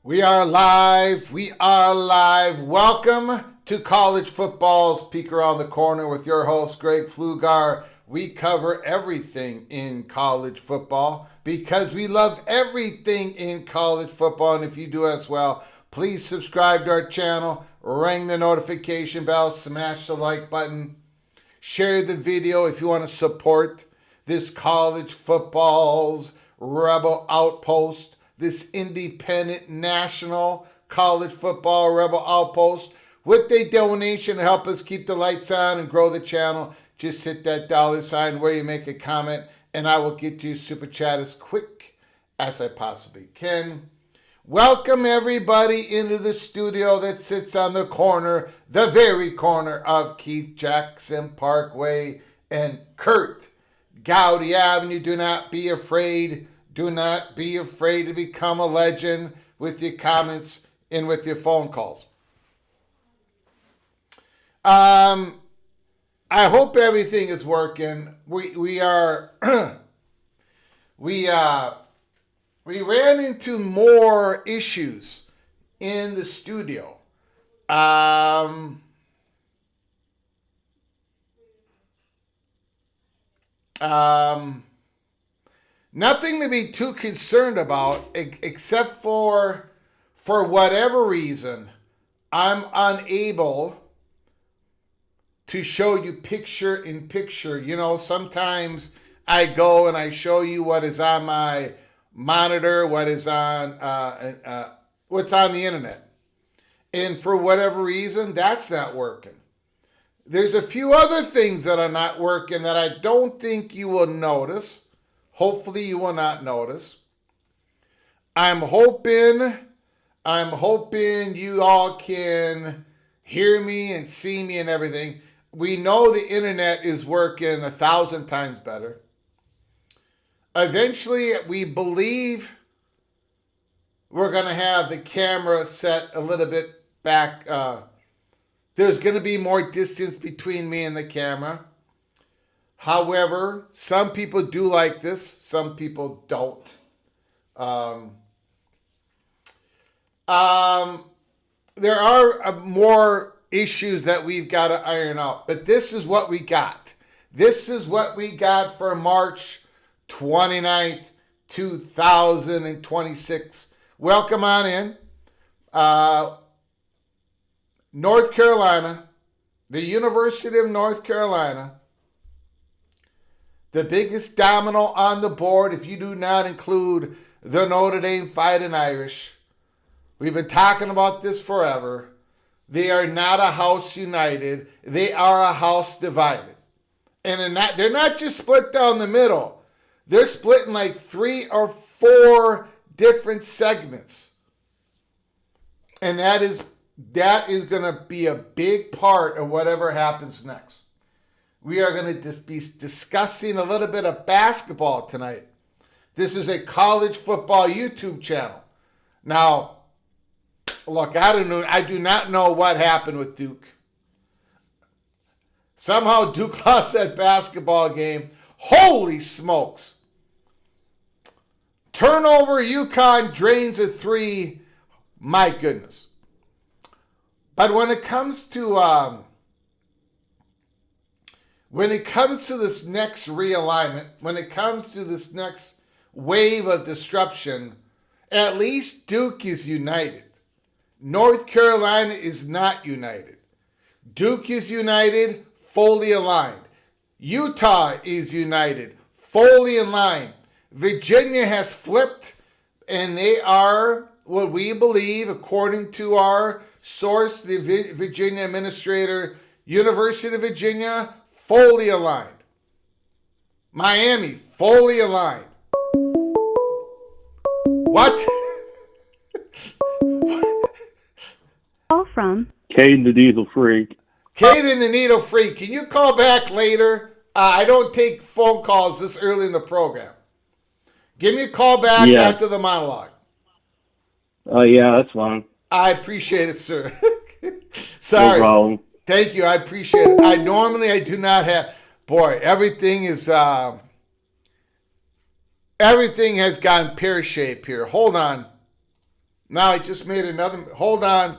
We are live. We are live. Welcome to College Football's Peek Around the Corner with your host, Greg Pflugar. We cover everything in college football because we love everything in college football. And if you do as well, please subscribe to our channel, ring the notification bell, smash the like button, share the video if you want to support this college football's rebel outpost, this independent national college football rebel outpost. With a donation to help us keep the lights on and grow the channel, just hit that $ where you make a comment, and I will get you super chat as quick as I possibly can. Welcome everybody into the studio that sits on the corner, the very corner of Keith Jackson Parkway and Kurt Gowdy Avenue. Do not be afraid. Do not be afraid to become a legend with your comments and with your phone calls. I hope everything is working. We ran into more issues in the studio. Nothing to be too concerned about, except for whatever reason, I'm unable to show you picture in picture. You know, sometimes I go and I show you what is on my monitor, what is on, what's on the internet. And for whatever reason, that's not working. There's a few other things that are not working that I don't think you will notice. Hopefully you will not notice. I'm hoping you all can hear me and see me and everything. We know the internet is working 1,000 times better. Eventually, we believe we're going to have the camera set a little bit back. There's going to be more distance between me and the camera. However, some people do like this. Some people don't. There are more issues that we've got to iron out. But this is what we got. This is what we got for March 29th, 2026. Welcome on in. North Carolina, the University of North Carolina, the biggest domino on the board, if you do not include the Notre Dame Fighting Irish. We've been talking about this forever. They are not a house united. They are a house divided. And they're not just split down the middle. They're split in like 3 or 4 different segments. And that is going to be a big part of whatever happens next. We are going to be discussing a little bit of basketball tonight. This is a college football YouTube channel. Now, look, I do not know what happened with Duke. Somehow Duke lost that basketball game. Holy smokes. Turnover, UConn drains a 3. My goodness. But when it comes to this next realignment, when it comes to this next wave of disruption, at least Duke is united. North Carolina is not united. Duke is united, fully aligned. Utah is united, fully aligned. Virginia has flipped, and they are what we believe, according to our source, the Virginia administrator, University of Virginia, fully aligned. Miami, fully aligned. What? Call from Caden the Diesel Freak. Caden the Needle Freak, can you call back later? I don't take phone calls this early in the program. Give me a call back after the monologue. Oh, yeah, that's fine. I appreciate it, sir. Sorry. No problem. Thank you. I appreciate it. I do not have. Boy, everything has gone pear-shaped here. Hold on. Now I just made another. Hold on.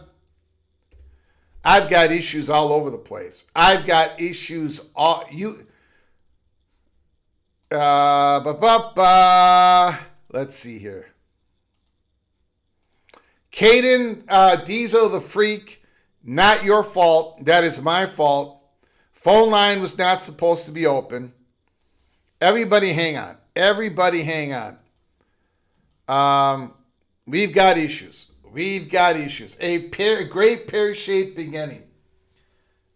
I've got issues all over the place. I've got issues all let's see here. Caden Diesel the Freak, not your fault. That is my fault. Phone line was not supposed to be open. Everybody hang on. We've got issues. A great pear-shaped beginning.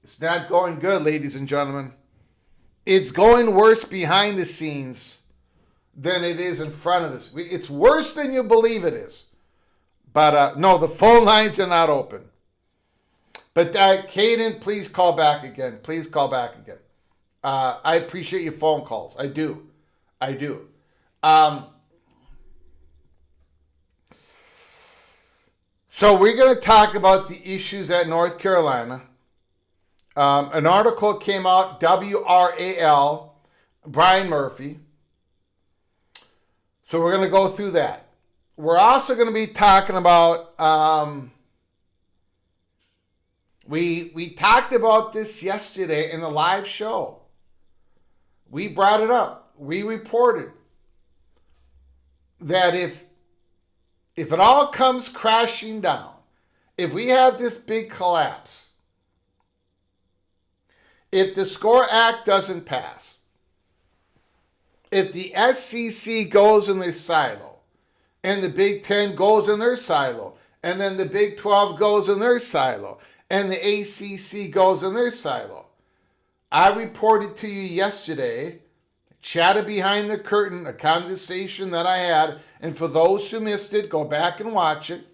It's not going good, ladies and gentlemen. It's going worse behind the scenes than it is in front of us. It's worse than you believe it is. But no, the phone lines are not open. But Caden, please call back again. I appreciate your phone calls. I do. So we're going to talk about the issues at North Carolina. An article came out, WRAL, Brian Murphy. So we're going to go through that. We're also going to be talking about, we talked about this yesterday in the live show. We brought it up. We reported that if it all comes crashing down, if we have this big collapse, if the SCORE Act doesn't pass, if the SEC goes in their silo, and the Big Ten goes in their silo, and then the Big 12 goes in their silo, and the ACC goes in their silo. I reported to you yesterday, chatted behind the curtain, a conversation that I had, and for those who missed it, go back and watch it.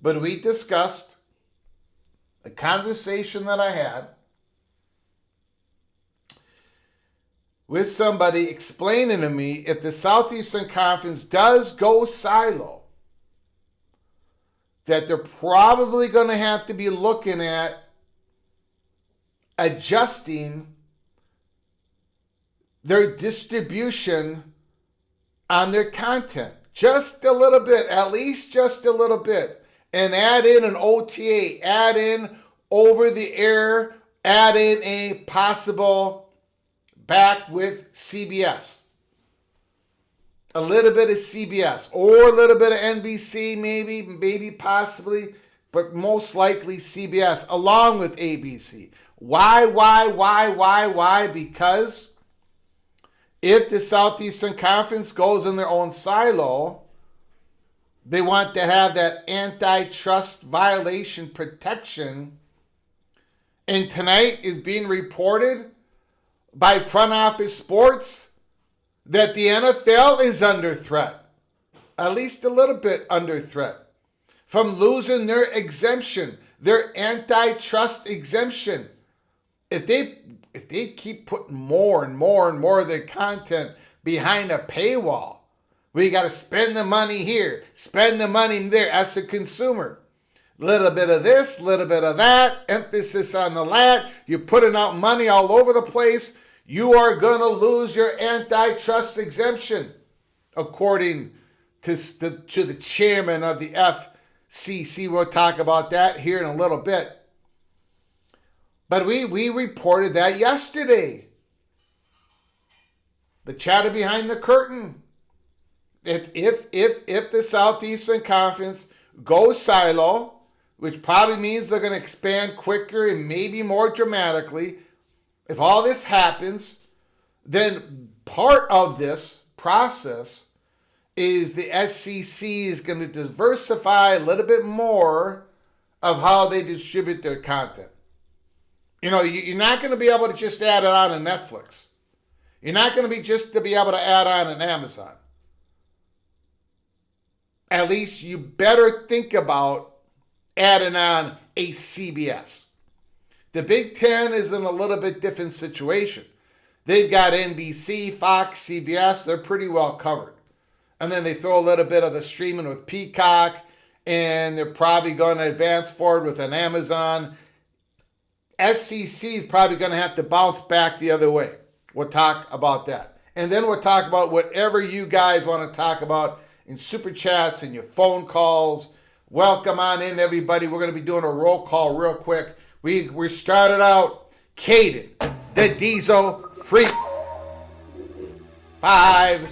But we discussed the conversation that I had with somebody explaining to me if the Southeastern Conference does go silo, that they're probably going to have to be looking at adjusting their distribution on their content. Just a little bit, at least just a little bit. And add in an OTA, add in over the air, add in a possible back with CBS. A little bit of CBS or a little bit of NBC, maybe possibly, but most likely CBS along with ABC. Why? Because if the Southeastern Conference goes in their own silo, they want to have that antitrust violation protection. And tonight is being reported by Front Office Sports that the NFL is under threat, at least a little bit under threat, from losing their exemption, their antitrust exemption. If they keep putting more and more of their content behind a paywall, we got to spend the money here, spend the money there as a consumer. Little bit of this, little bit of that, emphasis on the lat. You're putting out money all over the place. You are going to lose your antitrust exemption, according to the chairman of the FCC. We'll talk about that here in a little bit. But we reported that yesterday. The chatter behind the curtain. If the Southeastern Conference goes silo, which probably means they're going to expand quicker and maybe more dramatically, if all this happens, then part of this process is the SEC is going to diversify a little bit more of how they distribute their content. You know, you're not going to be able to just add it on to Netflix. You're not going to be able to add on an Amazon. At least you better think about adding on a CBS. The Big Ten is in a little bit different situation. They've got NBC, Fox, CBS. They're pretty well covered. And then they throw a little bit of the streaming with Peacock, and they're probably going to advance forward with an Amazon. SEC is probably going to have to bounce back the other way. We'll talk about that. And then we'll talk about whatever you guys want to talk about in super chats and your phone calls. Welcome on in, everybody. We're going to be doing a roll call real quick. We started out Caden, the Diesel Freak. $5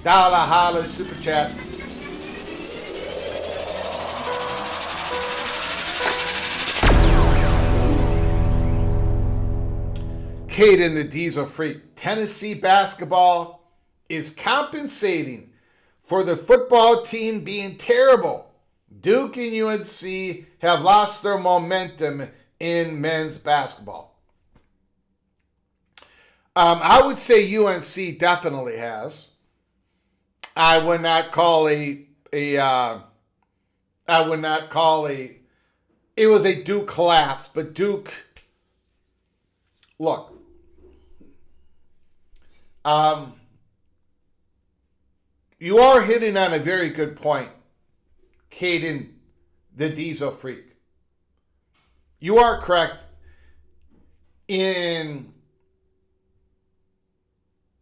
holler super chat. Caden, the Diesel Freak. Tennessee basketball is compensating for the football team being terrible. Duke and UNC have lost their momentum in men's basketball. I would say UNC definitely has. I would not call it was a Duke collapse, but Duke, look, you are hitting on a very good point, Caden, the Diesel Freak. You are correct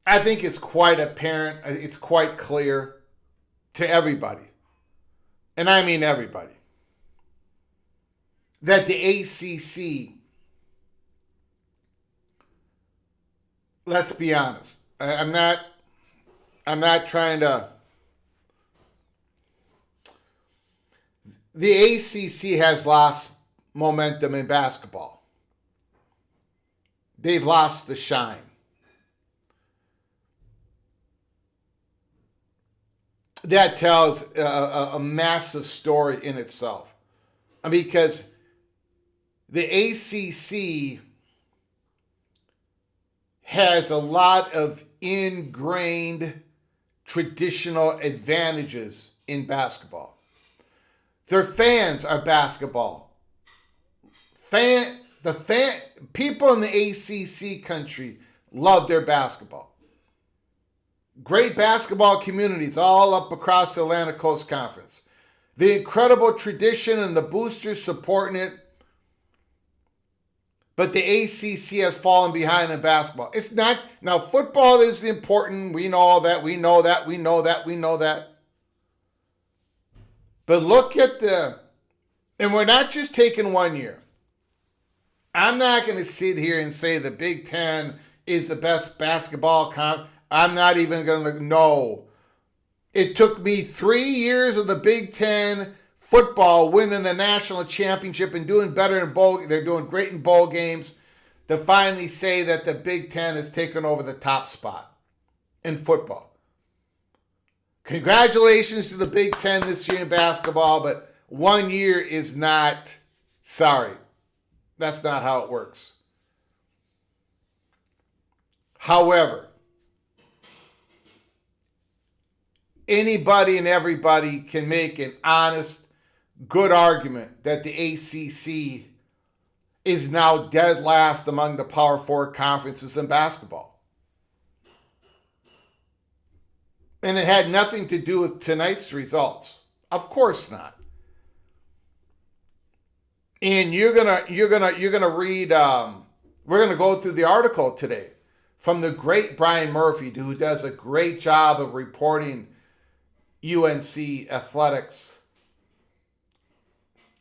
I think it's quite apparent, it's quite clear to everybody, and I mean everybody, that the ACC, let's be honest, I'm not trying to, the ACC has lost momentum in basketball. They've lost the shine. That tells a massive story in itself. Because the ACC has a lot of ingrained traditional advantages in basketball. Their fans are basketball people in the ACC country love their basketball. Great basketball communities all up across the Atlantic Coast Conference. The incredible tradition and the boosters supporting it. But the ACC has fallen behind in basketball. It's not, now football is important. We know all that. We know that. But look at and we're not just taking 1 year. I'm not going to sit here and say the Big Ten is the best basketball I'm not even going to know. It took me 3 years of the Big Ten football winning the national championship and doing better in they're doing great in bowl games to finally say that the Big Ten has taken over the top spot in football. Congratulations to the Big Ten this year in basketball, but 1 year is not, sorry, that's not how it works. However, anybody and everybody can make an honest, good argument that the ACC is now dead last among the Power Four conferences in basketball. And it had nothing to do with tonight's results. Of course not. And you're gonna read. We're gonna go through the article today from the great Brian Murphy, who does a great job of reporting UNC athletics.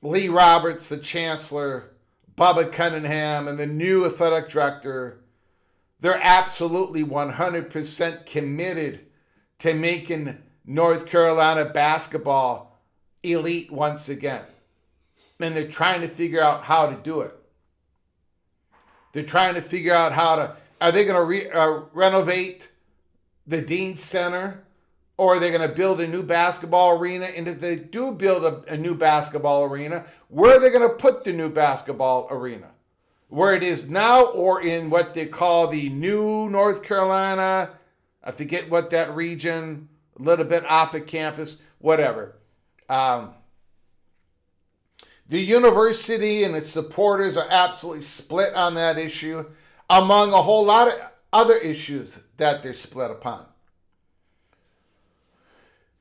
Lee Roberts, the chancellor, Bubba Cunningham, and the new athletic director, they're absolutely 100% committed to making North Carolina basketball elite once again. And they're trying to figure out how to do it. They're trying to figure out are they going to renovate the Dean Center? Or are they going to build a new basketball arena? And if they do build a new basketball arena, where are they going to put the new basketball arena? Where it is now or in what they call the new North Carolina, I forget what that region, a little bit off of campus, whatever. The university and its supporters are absolutely split on that issue, among a whole lot of other issues that they're split upon.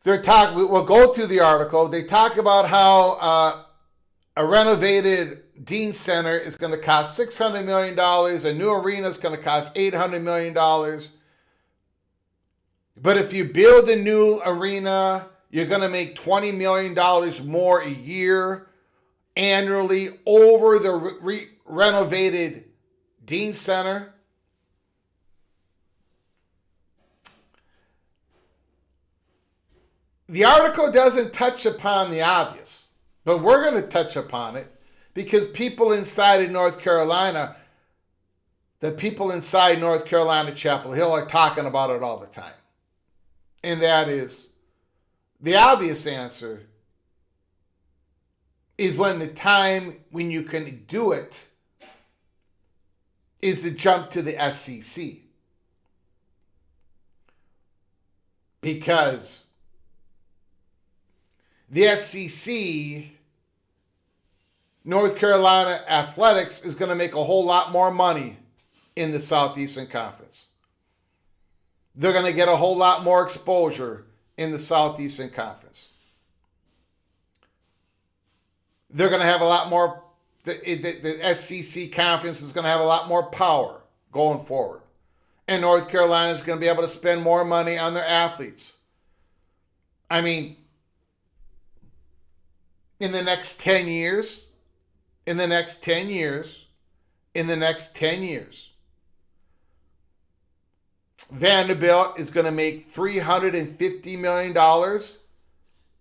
We'll go through the article. They talk about how a renovated Dean Center is going to cost $600 million. A new arena is going to cost $800 million. But if you build a new arena, you're going to make $20 million more a year annually over the renovated Dean Center. The article doesn't touch upon the obvious, but we're going to touch upon it because people inside of North Carolina, the people inside North Carolina Chapel Hill are talking about it all the time. And that is, the obvious answer is when the time when you can do it is to jump to the SEC. Because the SEC, North Carolina athletics, is going to make a whole lot more money in the Southeastern Conference. They're going to get a whole lot more exposure in the Southeastern Conference. They're going to have a lot more, the SEC conference is going to have a lot more power going forward. And North Carolina is going to be able to spend more money on their athletes. I mean, in the next 10 years, Vanderbilt is going to make $350 million,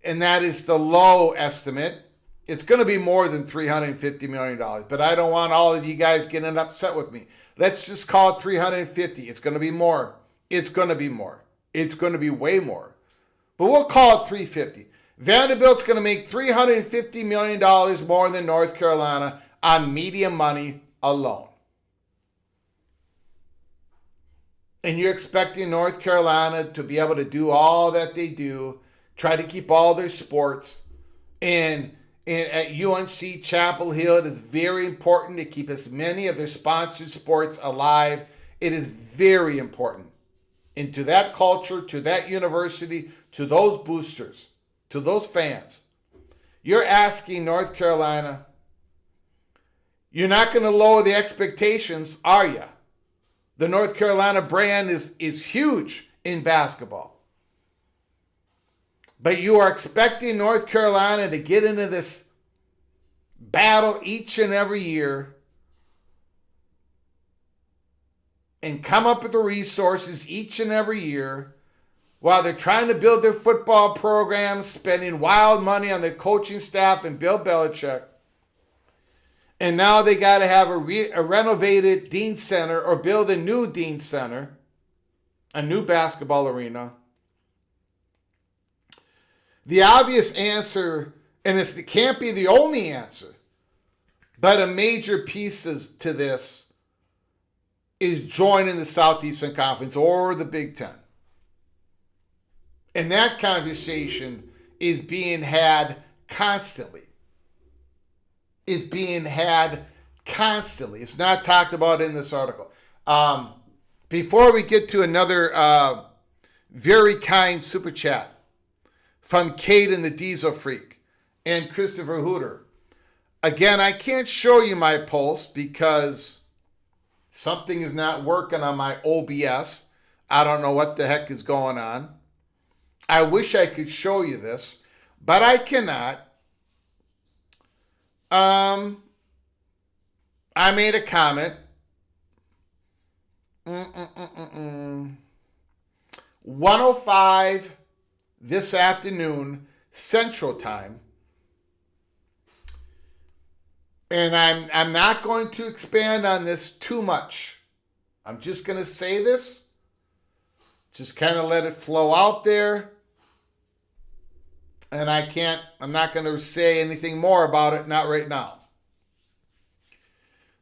and that is the low estimate. It's going to be more than $350 million, but I don't want all of you guys getting upset with me. Let's just call it 350. It's going to be more. It's going to be more. It's going to be way more. But we'll call it 350. Vanderbilt's going to make $350 million more than North Carolina on media money alone. And you're expecting North Carolina to be able to do all that they do, try to keep all their sports, and at UNC Chapel Hill. It is very important to keep as many of their sponsored sports alive. It is very important. And to that culture, to that university, to those boosters, to those fans, you're asking North Carolina, you're not going to lower the expectations, are you? The North Carolina brand is huge in basketball. But you are expecting North Carolina to get into this battle each and every year and come up with the resources each and every year while they're trying to build their football program, spending wild money on their coaching staff and Bill Belichick. And now they got to have a renovated Dean Center or build a new Dean Center, a new basketball arena. The obvious answer, and it can't be the only answer, but a major piece to this is joining the Southeastern Conference or the Big Ten. And that conversation is being had constantly. It's being had constantly. It's not talked about in this article. Before we get to another very kind super chat from Kate and the Diesel Freak and Christopher Hooter. Again, I can't show you my post because something is not working on my OBS. I don't know what the heck is going on. I wish I could show you this, but I cannot. I made a comment. 1:05 this afternoon, Central Time. And I'm not going to expand on this too much. I'm just going to say this. Just kind of let it flow out there. And I'm not going to say anything more about it, not right now.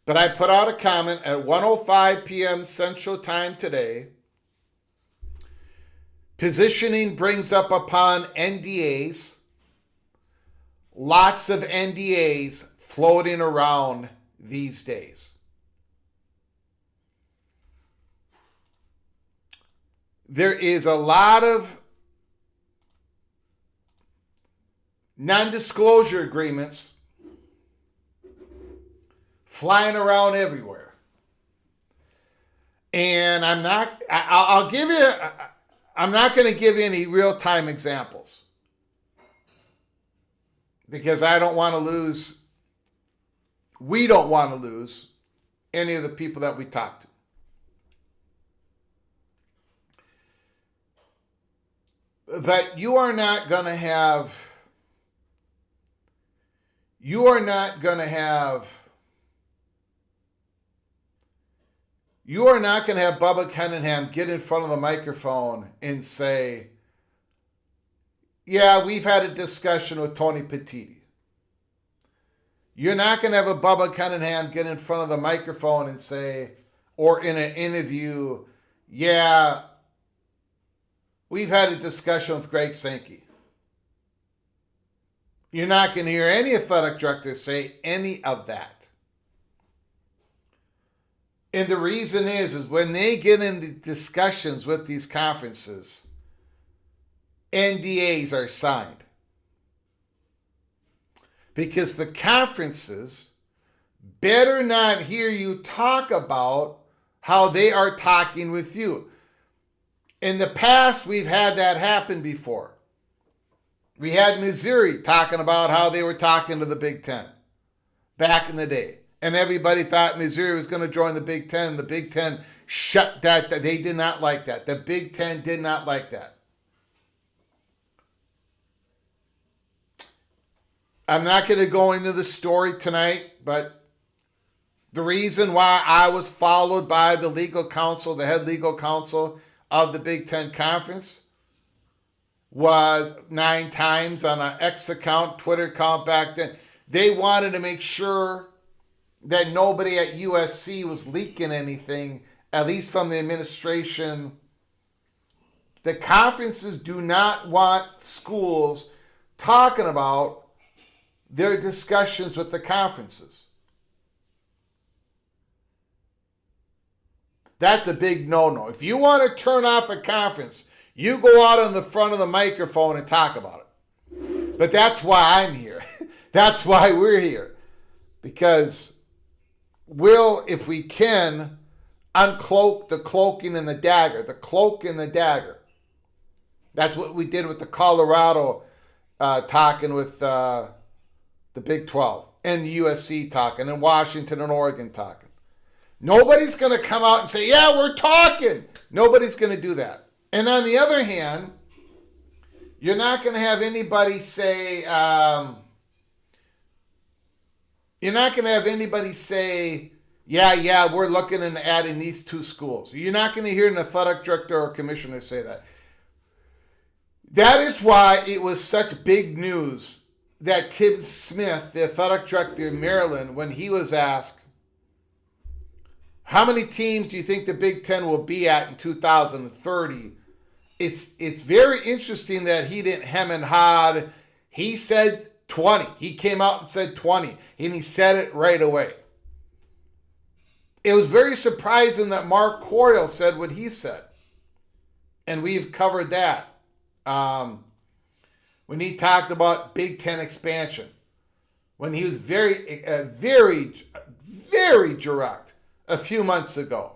But I put out a comment at 1:05 p.m. Central Time today. Positioning brings up upon NDAs. Lots of NDAs floating around these days. There is a lot of non-disclosure agreements flying around everywhere. And I'm not going to give you any real-time examples because we don't want to lose any of the people that we talk to. But you are not going to have Bubba Cunningham get in front of the microphone and say, yeah, we've had a discussion with Tony Petitti. You're not going to have a Bubba Cunningham get in front of the microphone and say, or in an interview, yeah, we've had a discussion with Greg Sankey. You're not going to hear any athletic director say any of that. And the reason is when they get into discussions with these conferences, NDAs are signed. Because the conferences better not hear you talk about how they are talking with you. In the past, we've had that happen before. We had Missouri talking about how they were talking to the Big Ten back in the day. And everybody thought Missouri was going to join the Big Ten. And the Big Ten shut that. They did not like that. The Big Ten did not like that. I'm not going to go into the story tonight, but the reason why I was followed by the legal counsel, the head legal counsel of the Big Ten Conference, was 9 times on an X account, Twitter account back then. They wanted to make sure that nobody at USC was leaking anything, at least from the administration. The conferences do not want schools talking about their discussions with the conferences. That's a big no-no. If you want to turn off a conference, you go out on the front of the microphone and talk about it. But that's why I'm here. That's why we're here. Because we'll, if we can, uncloak the cloaking and the dagger. The cloak and the dagger. That's what we did with the Colorado talking with the Big 12. And the USC talking. And Washington and Oregon talking. Nobody's going to come out and say, yeah, we're talking. Nobody's going to do that. And on the other hand, you're not going to have anybody say, yeah, we're looking and adding these two schools. You're not going to hear an athletic director or commissioner say that. That is why it was such big news that Tim Smith, the athletic director in Maryland, when he was asked, how many teams do you think the Big Ten will be at in 2030? It's very interesting that he didn't hem and haw. He said 20. He came out and said 20, and he said it right away. It was very surprising that Mark Coyle said what he said, and we've covered that. When he talked about Big Ten expansion, when he was very, very direct a few months ago.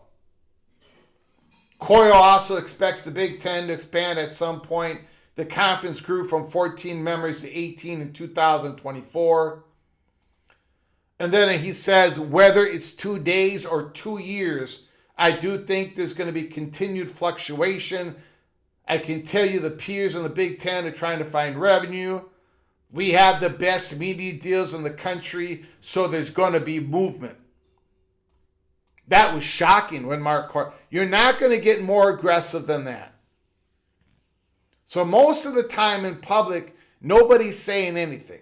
Coyle also expects the Big Ten to expand at some point. The conference grew from 14 members to 18 in 2024. And then he says, whether it's 2 days or 2 years, I do think there's going to be continued fluctuation. I can tell you the peers in the Big Ten are trying to find revenue. We have the best media deals in the country, so there's going to be movement. That was shocking when Mark Coyle. You're not going to get more aggressive than that. So most of the time in public, nobody's saying anything.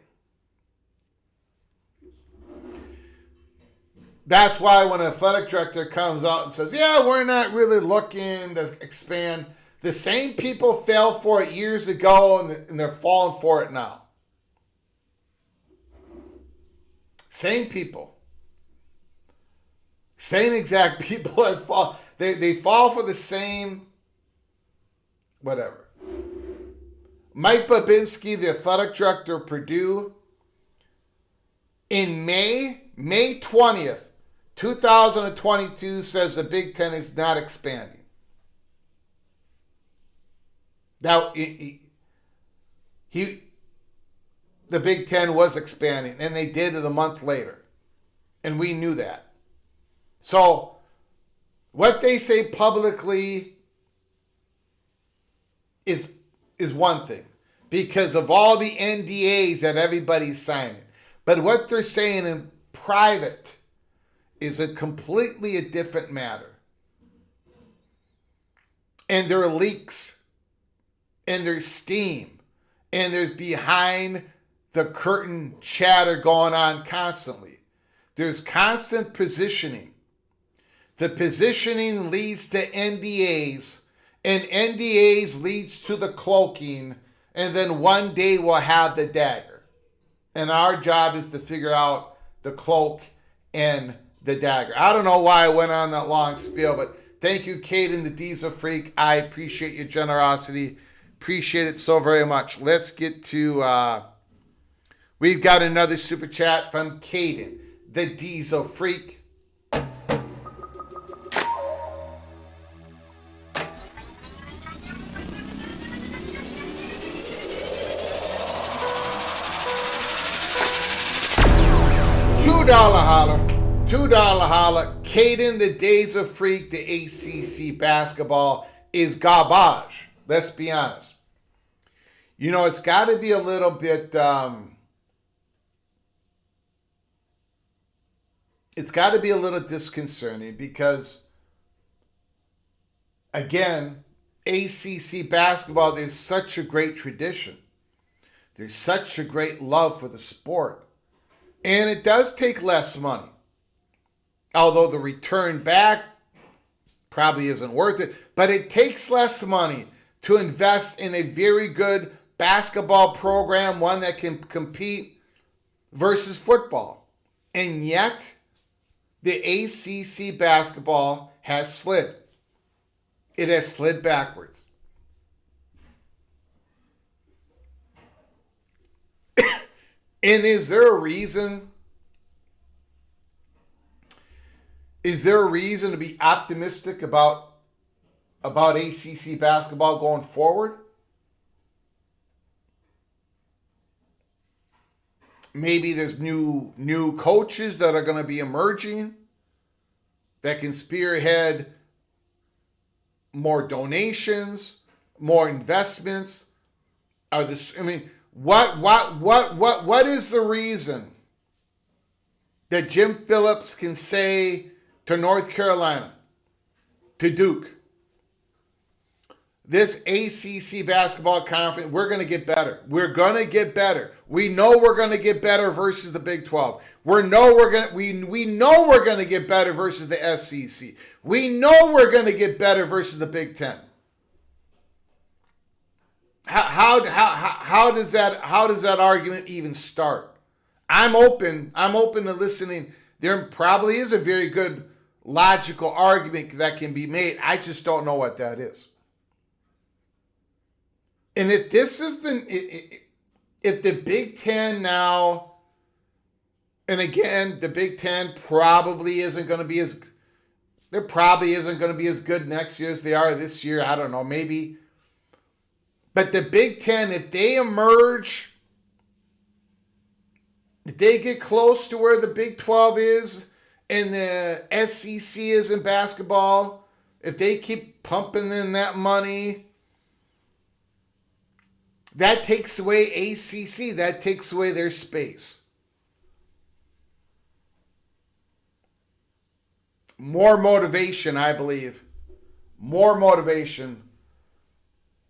That's why when an athletic director comes out and says, yeah, we're not really looking to expand, the same people fell for it years ago and they're falling for it now. Same people. Same exact people that fall. They fall for the same whatever. Mike Babinski, the athletic director of Purdue, in May 20th, 2022, says the Big Ten is not expanding. Now, the Big Ten was expanding, and they did it a month later. And we knew that. So, what they say publicly is one thing, because of all the NDAs that everybody's signing. But what they're saying in private is a completely different matter. And there are leaks, and there's steam, and there's behind the curtain chatter going on constantly. There's constant positioning. The positioning leads to NDAs, and NDAs leads to the cloaking, and then one day we'll have the dagger. And our job is to figure out the cloak and the dagger. I don't know why I went on that long spiel, but thank you, Caden, the Diesel Freak. I appreciate your generosity. Appreciate it so very much. Let's get to, we've got another super chat from Caden, the Diesel Freak. $2 holler. Caden, the Days of Freak, the ACC basketball is garbage. Let's be honest. You know, it's got to be a little bit, it's got to be a little disconcerting because, again, ACC basketball, there's such a great tradition. There's such a great love for the sport. And it does take less money. Although the return back probably isn't worth it. But it takes less money to invest in a very good basketball program, one that can compete versus football. And yet, the ACC basketball has slid. It has slid backwards. And is there a reason? Is there a reason to be optimistic about ACC basketball going forward? Maybe there's new coaches that are going to be emerging that can spearhead more donations, more investments. What is the reason that Jim Phillips can say to North Carolina, to Duke, this ACC basketball conference, we're going to get better. We're going to get better. We know we're going to get better versus the Big 12. We know we're going to get better versus the SEC. We know we're going to get better versus the Big 10. How does that argument even start? I'm open to listening. There probably is a very good logical argument that can be made. I just don't know what that is. And if this is if the Big Ten now, and again, the Big Ten probably isn't going to be as good next year as they are this year. I don't know, maybe. But the Big Ten, if they emerge, if they get close to where the Big 12 is and the SEC is in basketball, if they keep pumping in that money, that takes away ACC. That takes away their space. More motivation, I believe. More motivation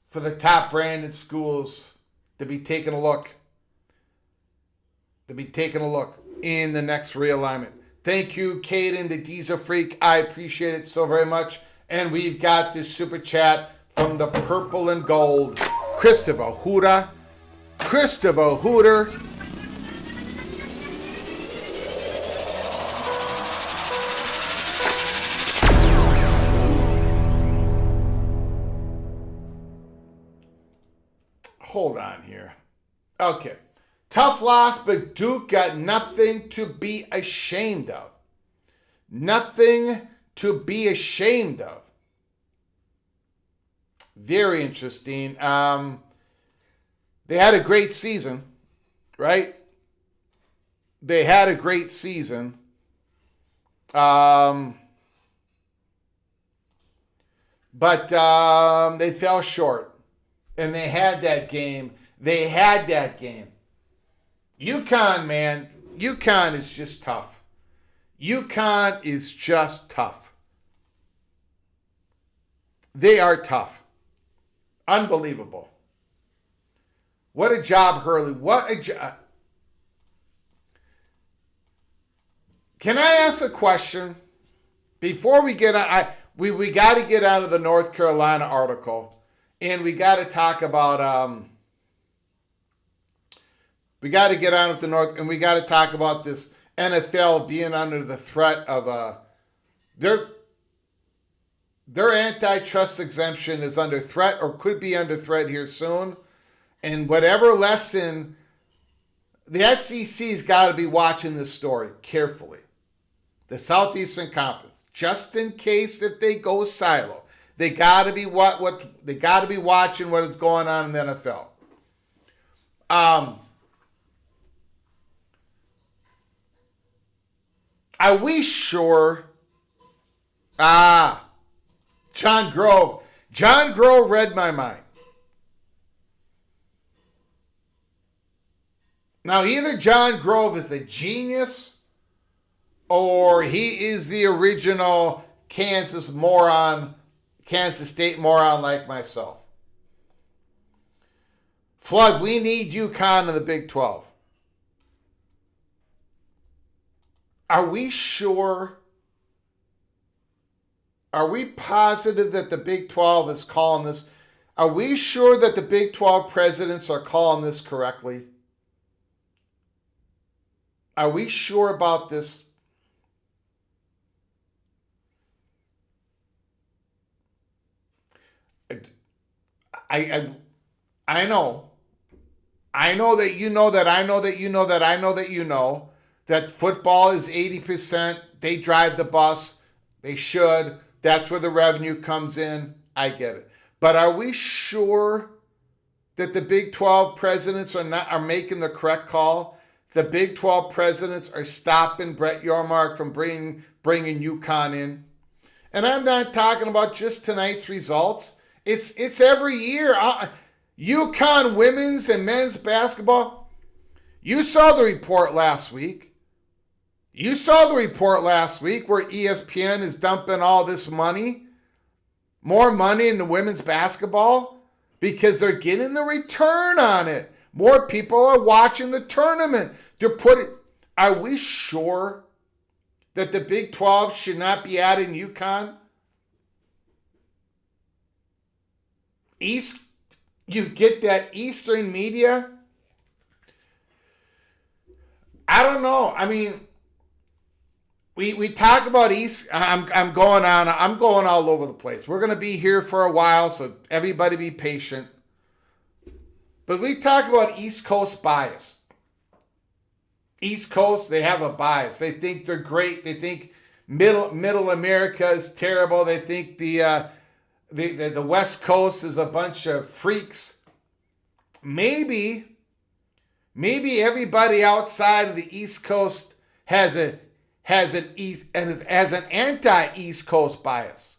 for the top branded schools to be taking a look. In the next realignment. Thank you, Caden, the Diesel Freak. I appreciate it so very much. And we've got this super chat from the Purple and Gold. Christopher Hooter. Hold on here. Okay. Tough loss, but Duke got nothing to be ashamed of. Nothing to be ashamed of. Very interesting. They had a great season, right? They had a great season. But they fell short. And they had that game. UConn, man. UConn is just tough. They are tough. Unbelievable. What a job, Hurley. What a job. Can I ask a question? Before we get on, we got to get out of the North Carolina article. And we got to talk about, we got to get on with the North, and we got to talk about this NFL being under the threat of their antitrust exemption is under threat or could be under threat here soon. And whatever lesson, the SEC's got to be watching this story carefully. The Southeastern Conference, just in case if they go silo. They got to be they got to be watching what is going on in the NFL. Are we sure? John Grove. John Grove read my mind. Now, either John Grove is the genius or he is the original Kansas State moron like myself. Flood, we need UConn in the Big 12. Are we sure? Are we positive that the Big 12 is calling this? Are we sure that the Big 12 presidents are calling this correctly? Are we sure about this? I know. I know that you know that I know that you know that I know that you know that football is 80%. They drive the bus. They should. That's where the revenue comes in. I get it. But are we sure that the Big 12 presidents are making the correct call? The Big 12 presidents are stopping Brett Yormark from bringing UConn in. And I'm not talking about just tonight's results. It's every year. UConn women's and men's basketball. You saw the report last week. You saw the report last week where ESPN is dumping all this money, more money into women's basketball because they're getting the return on it. More people are watching the tournament. Are we sure that the Big 12 should not be adding UConn? You get that Eastern media? I don't know. I mean, we talk about East. I'm going all over the place. We're going to be here for a while, so everybody be patient. But we talk about East Coast bias. East Coast, they have a bias. They think they're great. They think middle America is terrible. They think the West Coast is a bunch of freaks. Maybe everybody outside of the East Coast has an anti-East Coast bias.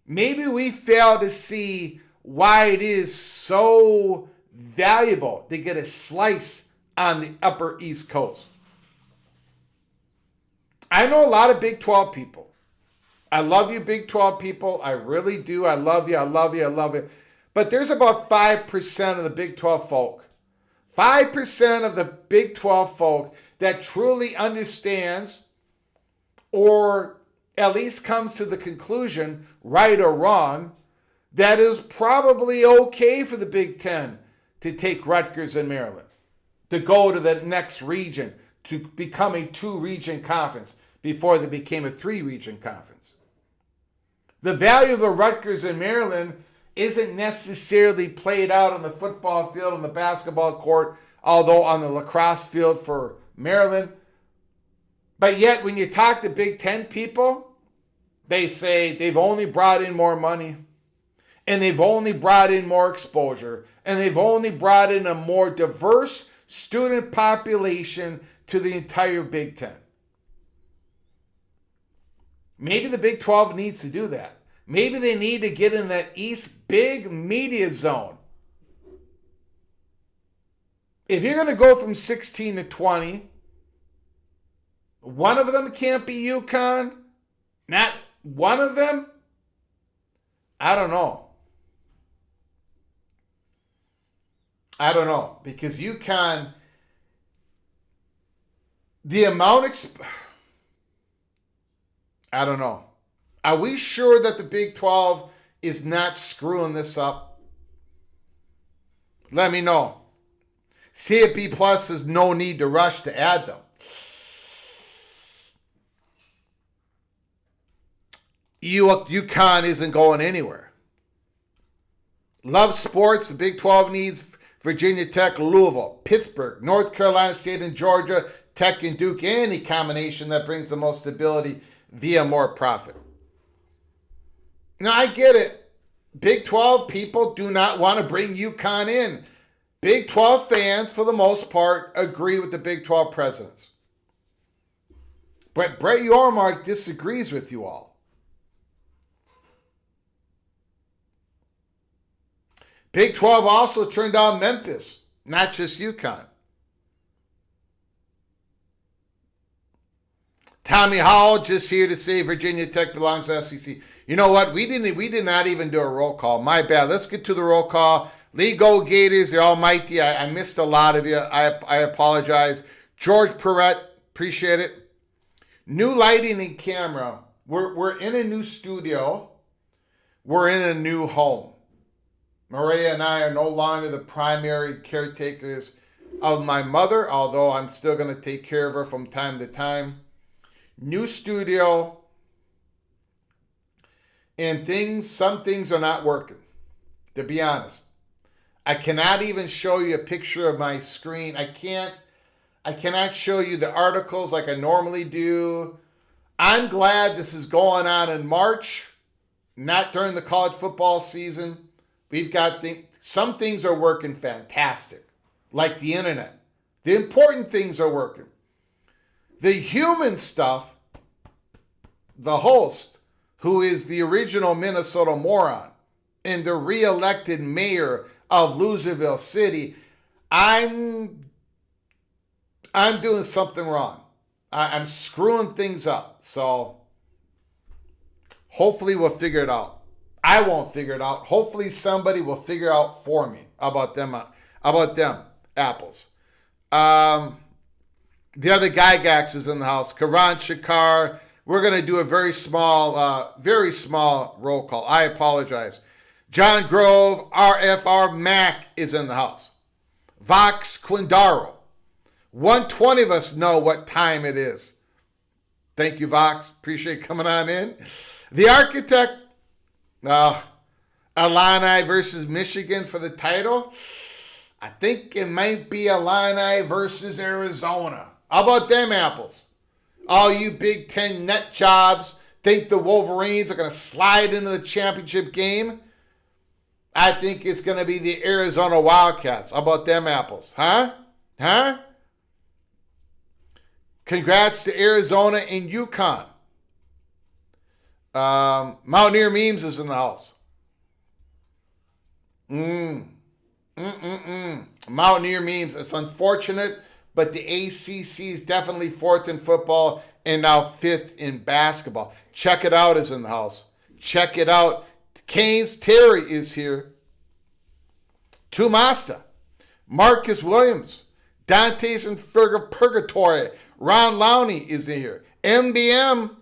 Maybe we fail to see why it is so valuable to get a slice on the upper East Coast. I know a lot of Big 12 people. I love you, Big 12 people. I really do. I love you. I love you. I love it. But there's about 5% of the Big 12 folk. 5% of the Big 12 folk that truly understands or at least comes to the conclusion, right or wrong, that is probably okay for the Big Ten to take Rutgers and Maryland, to go to the next region, to become a 2-region conference before they became a 3-region conference. The value of the Rutgers and Maryland isn't necessarily played out on the football field, on the basketball court, although on the lacrosse field for Maryland. But yet, when you talk to Big Ten people, they say they've only brought in more money, and they've only brought in more exposure, and they've only brought in a more diverse student population to the entire Big Ten. Maybe the Big 12 needs to do that. Maybe they need to get in that East big media zone. If you're going to go from 16 to 20, one of them can't be UConn. Not one of them? I don't know. Because UConn, the amount I don't know. Are we sure that the Big 12 is not screwing this up? Let me know. CFB Plus has no need to rush to add them. UConn isn't going anywhere. Love sports. The Big 12 needs Virginia Tech, Louisville, Pittsburgh, North Carolina State, and Georgia Tech and Duke. Any combination that brings the most stability via more profit. Now, I get it. Big 12 people do not want to bring UConn in. Big 12 fans, for the most part, agree with the Big 12 presidents. But Brett Yormark disagrees with you all. Big 12 also turned down Memphis, not just UConn. Tommy Howell just here to say Virginia Tech belongs to SEC. You know what? We did not even do a roll call. My bad. Let's get to the roll call. Lee Go Gators, the almighty. I missed a lot of you. I apologize. George Perrette, appreciate it. New lighting and camera. We're in a new studio. We're in a new home. Maria and I are no longer the primary caretakers of my mother, although I'm still going to take care of her from time to time. New studio. And some things are not working, to be honest. I cannot even show you a picture of my screen. I cannot show you the articles like I normally do. I'm glad this is going on in March, not during the college football season. We've got some things are working fantastic, like the internet. The important things are working. The human stuff, the host, who is the original Minnesota moron and the re-elected mayor of Loserville City, I'm doing something wrong. I'm screwing things up. So hopefully we'll figure it out. I won't figure it out. Hopefully somebody will figure out for me about them apples. The other Gygax is in the house. Karan Shakar. We're going to do a very small roll call. I apologize. John Grove, RFR Mac is in the house. Vox Quindaro. 120 of us know what time it is. Thank you, Vox. Appreciate coming on in. The Architect, Illini versus Michigan for the title. I think it might be Illini versus Arizona. How about them apples? All you Big Ten nut jobs think the Wolverines are going to slide into the championship game? I think it's going to be the Arizona Wildcats. How about them apples? Huh? Congrats to Arizona and UConn. Mountaineer Memes is in the house. Mountaineer Memes. It's unfortunate, but the ACC is definitely fourth in football and now fifth in basketball. Check It Out is in the house. Check it out. Canes Terry is here. Tumasta. Marcus Williams. Dante's in Purgatory. Ron Lowney is in here. MBM.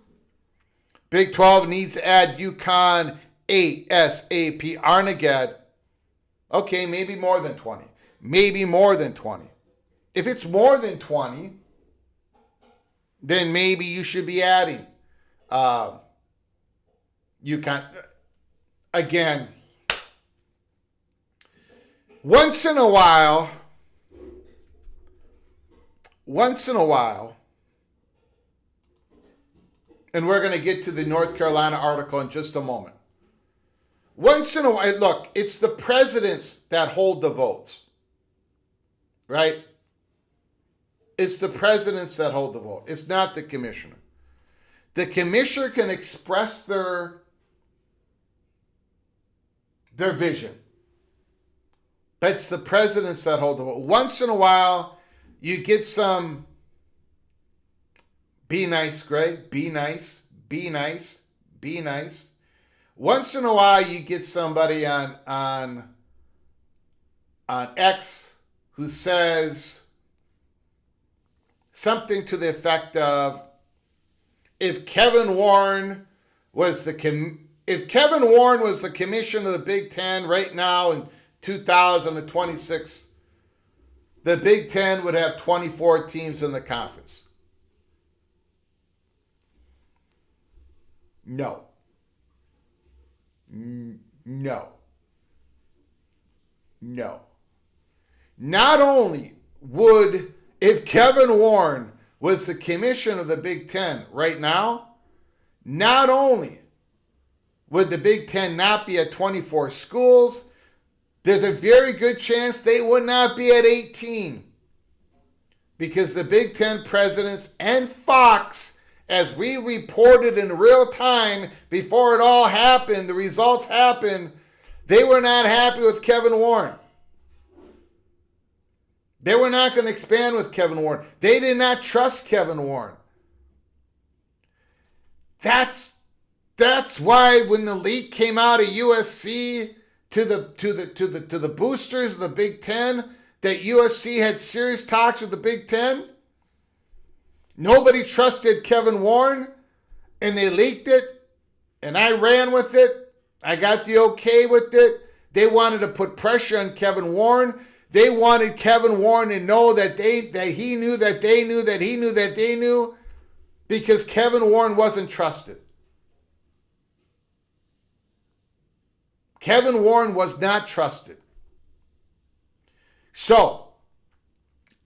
Big 12 needs to add UConn ASAP. Arnagad. Okay, maybe more than 20. Maybe more than 20. If it's more than 20, then maybe you should be adding UConn. Again, once in a while, and we're going to get to the North Carolina article in just a moment. Once in a while, look, it's the presidents that hold the votes, right? It's the presidents that hold the vote. It's not the commissioner. The commissioner can express their vision, but it's the presidents that hold the vote. Once in a while, you get some, be nice, Greg, be nice. Once in a while, you get somebody on X who says something to the effect of, if Kevin Warren was the commissioner of the Big Ten right now in 2026, the Big Ten would have 24 teams in the conference. No. Not only would, if Kevin Warren was the commissioner of the Big Ten right now, not only would the Big Ten not be at 24 schools, there's a very good chance they would not be at 18. Because the Big Ten presidents and Fox, as we reported in real time before it all happened, the results happened, they were not happy with Kevin Warren. They were not going to expand with Kevin Warren. They did not trust Kevin Warren. That's why when the leak came out of USC to the boosters of the Big Ten, that USC had serious talks with the Big Ten, nobody trusted Kevin Warren, and they leaked it, and I ran with it. I got the okay with it. They wanted to put pressure on Kevin Warren. They wanted Kevin Warren to know that he knew that they knew that he knew that they knew, because Kevin Warren wasn't trusted. Kevin Warren was not trusted. So,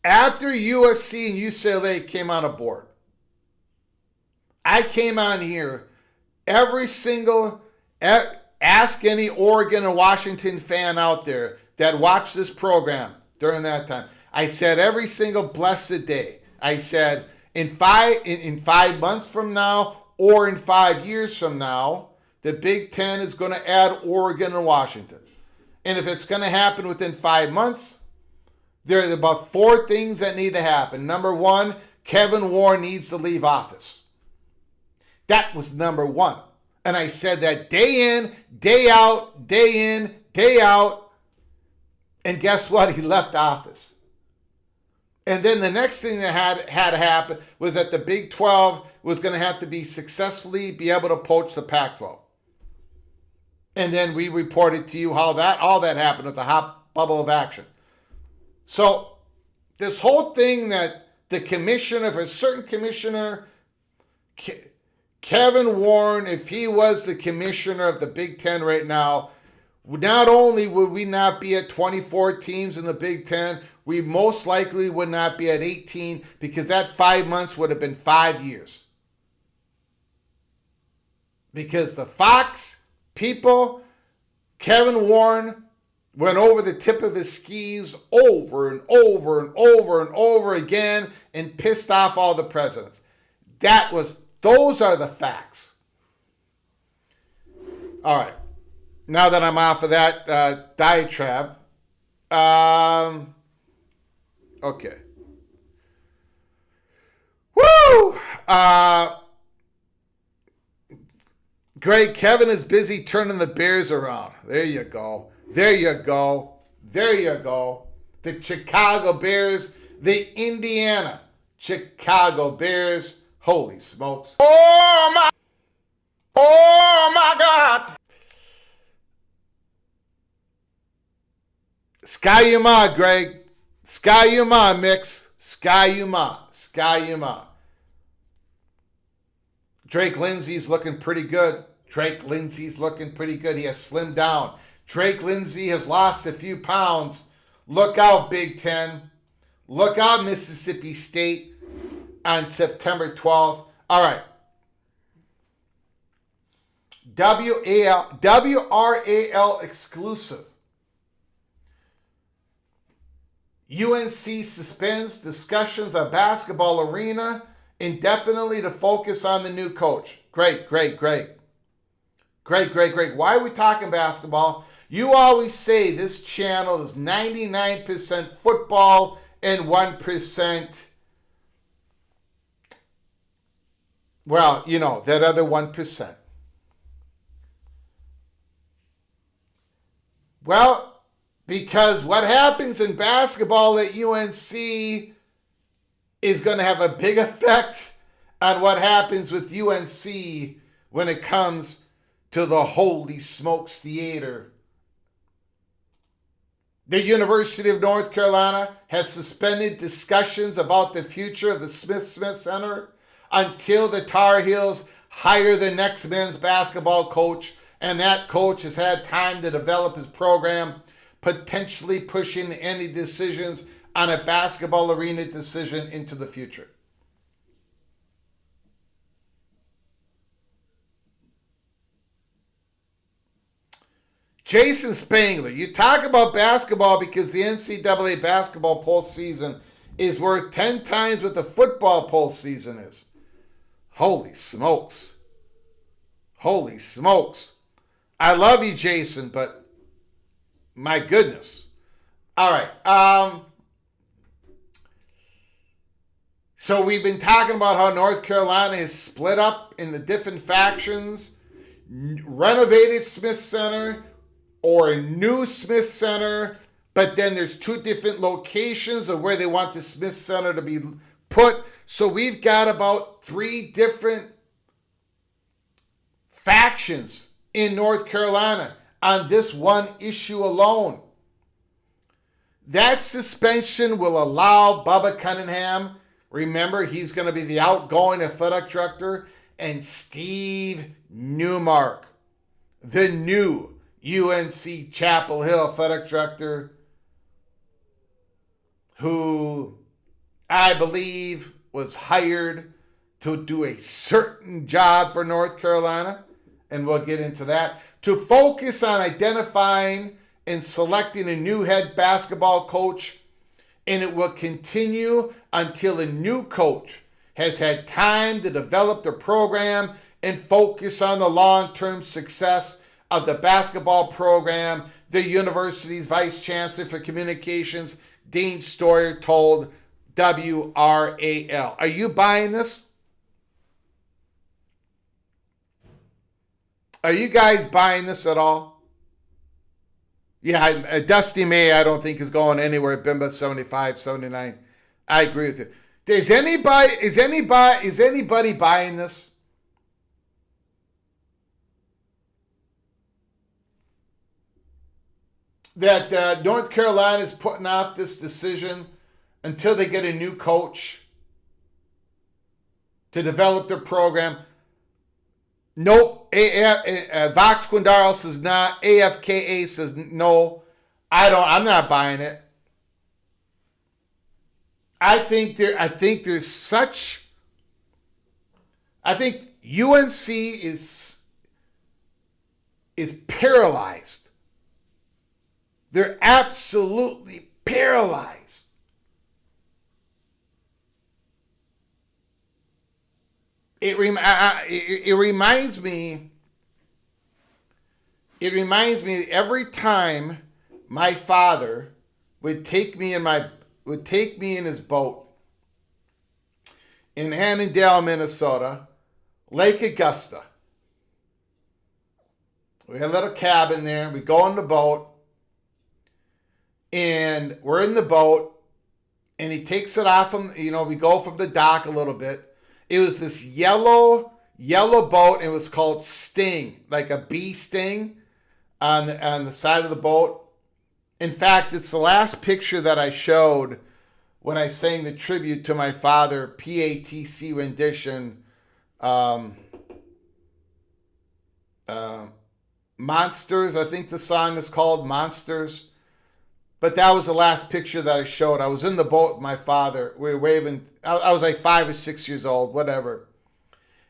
after USC and UCLA came on board, I came on here ask any Oregon or Washington fan out there that watched this program during that time. I said every single blessed day, I said in 5 months from now or in 5 years from now, the Big Ten is going to add Oregon and Washington. And if it's going to happen within 5 months, there are about 4 things that need to happen. Number 1, Kevin Warren needs to leave office. That was number 1. And I said that day in, day out, day in, day out. And guess what? He left office. And then the next thing that had to happen was that the Big 12 was going to have to be able to poach the Pac-12. And then we reported to you how all that happened with the hot bubble of action. So this whole thing that the commissioner, if a certain commissioner, Kevin Warren, if he was the commissioner of the Big Ten right now, not only would we not be at 24 teams in the Big Ten, we most likely would not be at 18, because that 5 months would have been 5 years. Because the Fox people, Kevin Warren, went over the tip of his skis over and over and over and over again and pissed off all the presidents. Those are the facts. All right. Now that I'm off of that diatribe, okay. Woo! Greg, Kevin is busy turning the Bears around. There you go. There you go. There you go. The Chicago Bears, the Indiana Chicago Bears. Holy smokes. Oh my God. Sky-Yuma, Greg. Sky-Yuma, Mix. Sky-Yuma. Sky-Yuma. Drake Lindsey's looking pretty good. Drake Lindsey's looking pretty good. He has slimmed down. Drake Lindsey has lost a few pounds. Look out, Big Ten. Look out, Mississippi State on September 12th. All right. WRAL exclusive. UNC suspends discussions on basketball arena indefinitely to focus on the new coach. Great. Why are we talking basketball? You always say this channel is 99% football and 1%, well, you know, that other 1%. Well, because what happens in basketball at UNC is going to have a big effect on what happens with UNC when it comes to the Holy Smokes Theater. The University of North Carolina has suspended discussions about the future of the Smith Center until the Tar Heels hire the next men's basketball coach, and that coach has had time to develop his program, potentially pushing any decisions on a basketball arena decision into the future. Jason Spangler, you talk about basketball because the NCAA basketball postseason is worth 10 times what the football postseason is. Holy smokes. Holy smokes. I love you, Jason, but my goodness. All right. So we've been talking about how North Carolina is split up in the different factions, renovated Smith Center or a new Smith Center, but then there's 2 different locations of where they want the Smith Center to be put. So we've got about 3 different factions in North Carolina on this one issue alone. That suspension will allow Bubba Cunningham, remember, he's going to be the outgoing athletic director, and Steve Newmark, the new UNC Chapel Hill athletic director, who I believe was hired to do a certain job for North Carolina, and we'll get into that, to focus on identifying and selecting a new head basketball coach, and it will continue until a new coach has had time to develop the program and focus on the long-term success of the basketball program, the university's vice chancellor for communications, Dean Stoyer, told WRAL. Are you buying this? Are you guys buying this at all? Yeah, Dusty May, I don't think is going anywhere. Bimba 75, 79. I agree with you. Is anybody buying this? That North Carolina is putting off this decision until they get a new coach to develop their program. Nope. Vox Quindaro says not. AFKA says no. I'm not buying it. I think UNC is paralyzed. They're absolutely paralyzed. It reminds me every time my father would take me in his boat in Annandale, Minnesota, Lake Augusta. We had a little cabin there. We go in the boat, and we're in the boat, and he takes it off from, we go from the dock a little bit. It was this yellow boat. It was called Sting, like a bee sting on the side of the boat. In fact, it's the last picture that I showed when I sang the tribute to my father, PATC rendition, Monsters. I think the song is called Monsters. But that was the last picture that I showed. I was in the boat with my father. We were waving. I was like 5 or 6 years old, whatever.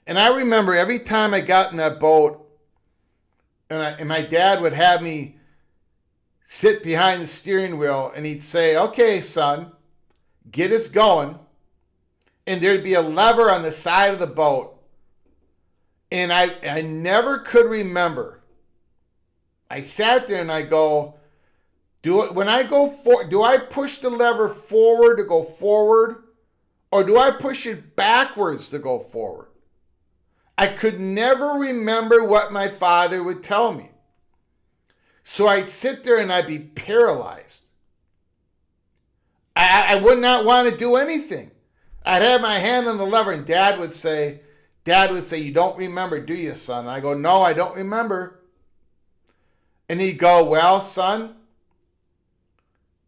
And I remember every time I got in that boat, and my dad would have me sit behind the steering wheel, and he'd say, "Okay, son, get us going." And there'd be a lever on the side of the boat. And I never could remember. I sat there and I go, do I push the lever forward to go forward, or do I push it backwards to go forward? I could never remember what my father would tell me. So I'd sit there and I'd be paralyzed. I would not want to do anything. I'd have my hand on the lever, and Dad would say, "You don't remember, do you, son?" And I go, "No, I don't remember." And he'd go, "Well, son,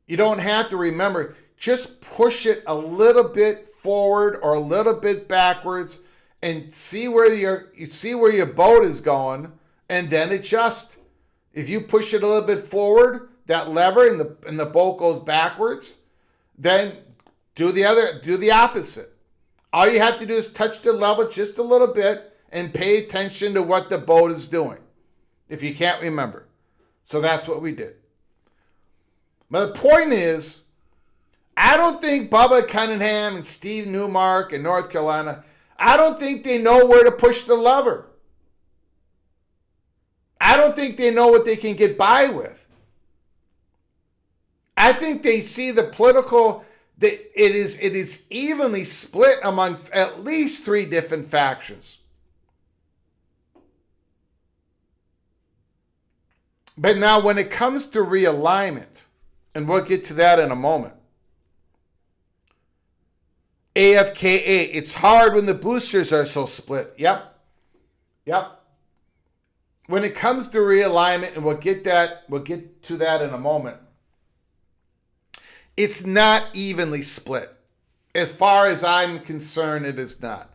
you don't have to remember. Just push it a little bit forward or a little bit backwards and see where your boat is going, and then adjust. If you push it a little bit forward, that lever, and the boat goes backwards, then do the opposite. All you have to do is touch the lever just a little bit and pay attention to what the boat is doing, if you can't remember." So that's what we did. But the point is, I don't think Bubba Cunningham and Steve Newmark in North Carolina, I don't think they know where to push the lever. I don't think they know what they can get by with. I think they see the political, that it is evenly split among at least 3 different factions. But now when it comes to realignment, and we'll get to that in a moment, AFKA, it's hard when the boosters are so split. Yep. When it comes to realignment, and we'll get to that in a moment, It's not evenly split. As far as I'm concerned, it is not.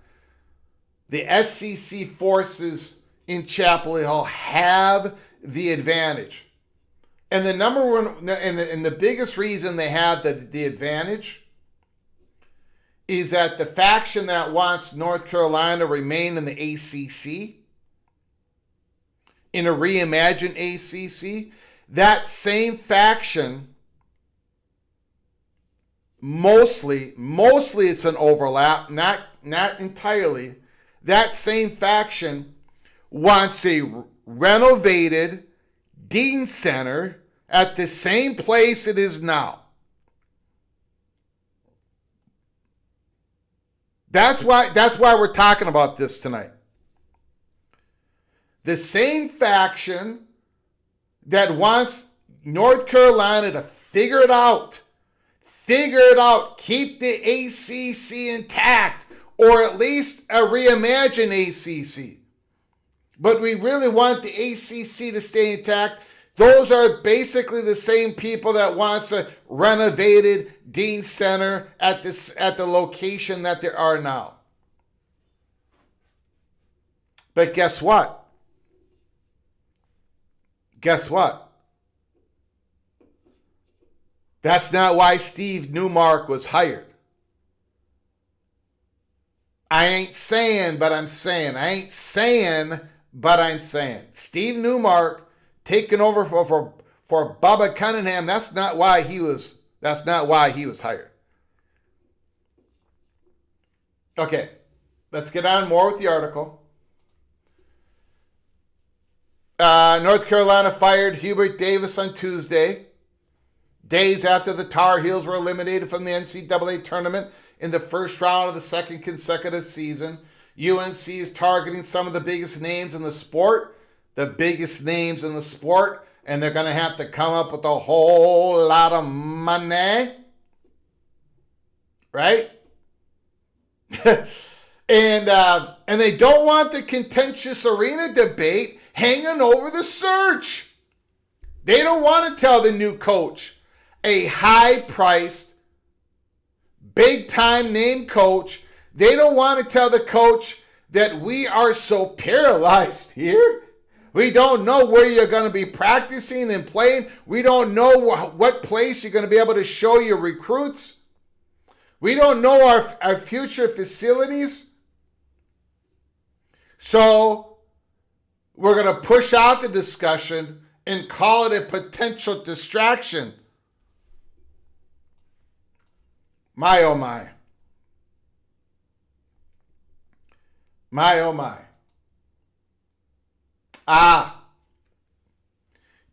The SEC forces in Chapel Hill have the advantage. And the number one, and the biggest reason they have the advantage is that the faction that wants North Carolina to remain in the ACC, in a reimagined ACC, that same faction, mostly it's an overlap, not entirely. That same faction wants a renovated Dean Center at the same place it is now. That's why we're talking about this tonight. The same faction that wants North Carolina to figure it out, keep the ACC intact, or at least a reimagined ACC. But we really want the ACC to stay intact. Those are basically the same people that wants a renovated Dean Center at the location that there are now. But guess what? That's not why Steve Newmark was hired. I ain't saying, but I'm saying. I ain't saying, but I'm saying. Steve Newmark taking over for Bubba Cunningham, that's not why he was hired. Okay, let's get on more with the article. North Carolina fired Hubert Davis on Tuesday, days after the Tar Heels were eliminated from the NCAA tournament in the first round of the second consecutive season. UNC is targeting some of the biggest names in the sport, and they're going to have to come up with a whole lot of money, right? And they don't want the contentious arena debate hanging over the search. They don't want to tell the new coach, a high-priced, big-time name coach, they don't want to tell the coach that we are so paralyzed here. We don't know where you're going to be practicing and playing. We don't know what place you're going to be able to show your recruits. We don't know our future facilities. So we're going to push out the discussion and call it a potential distraction. My, oh my. My, oh my.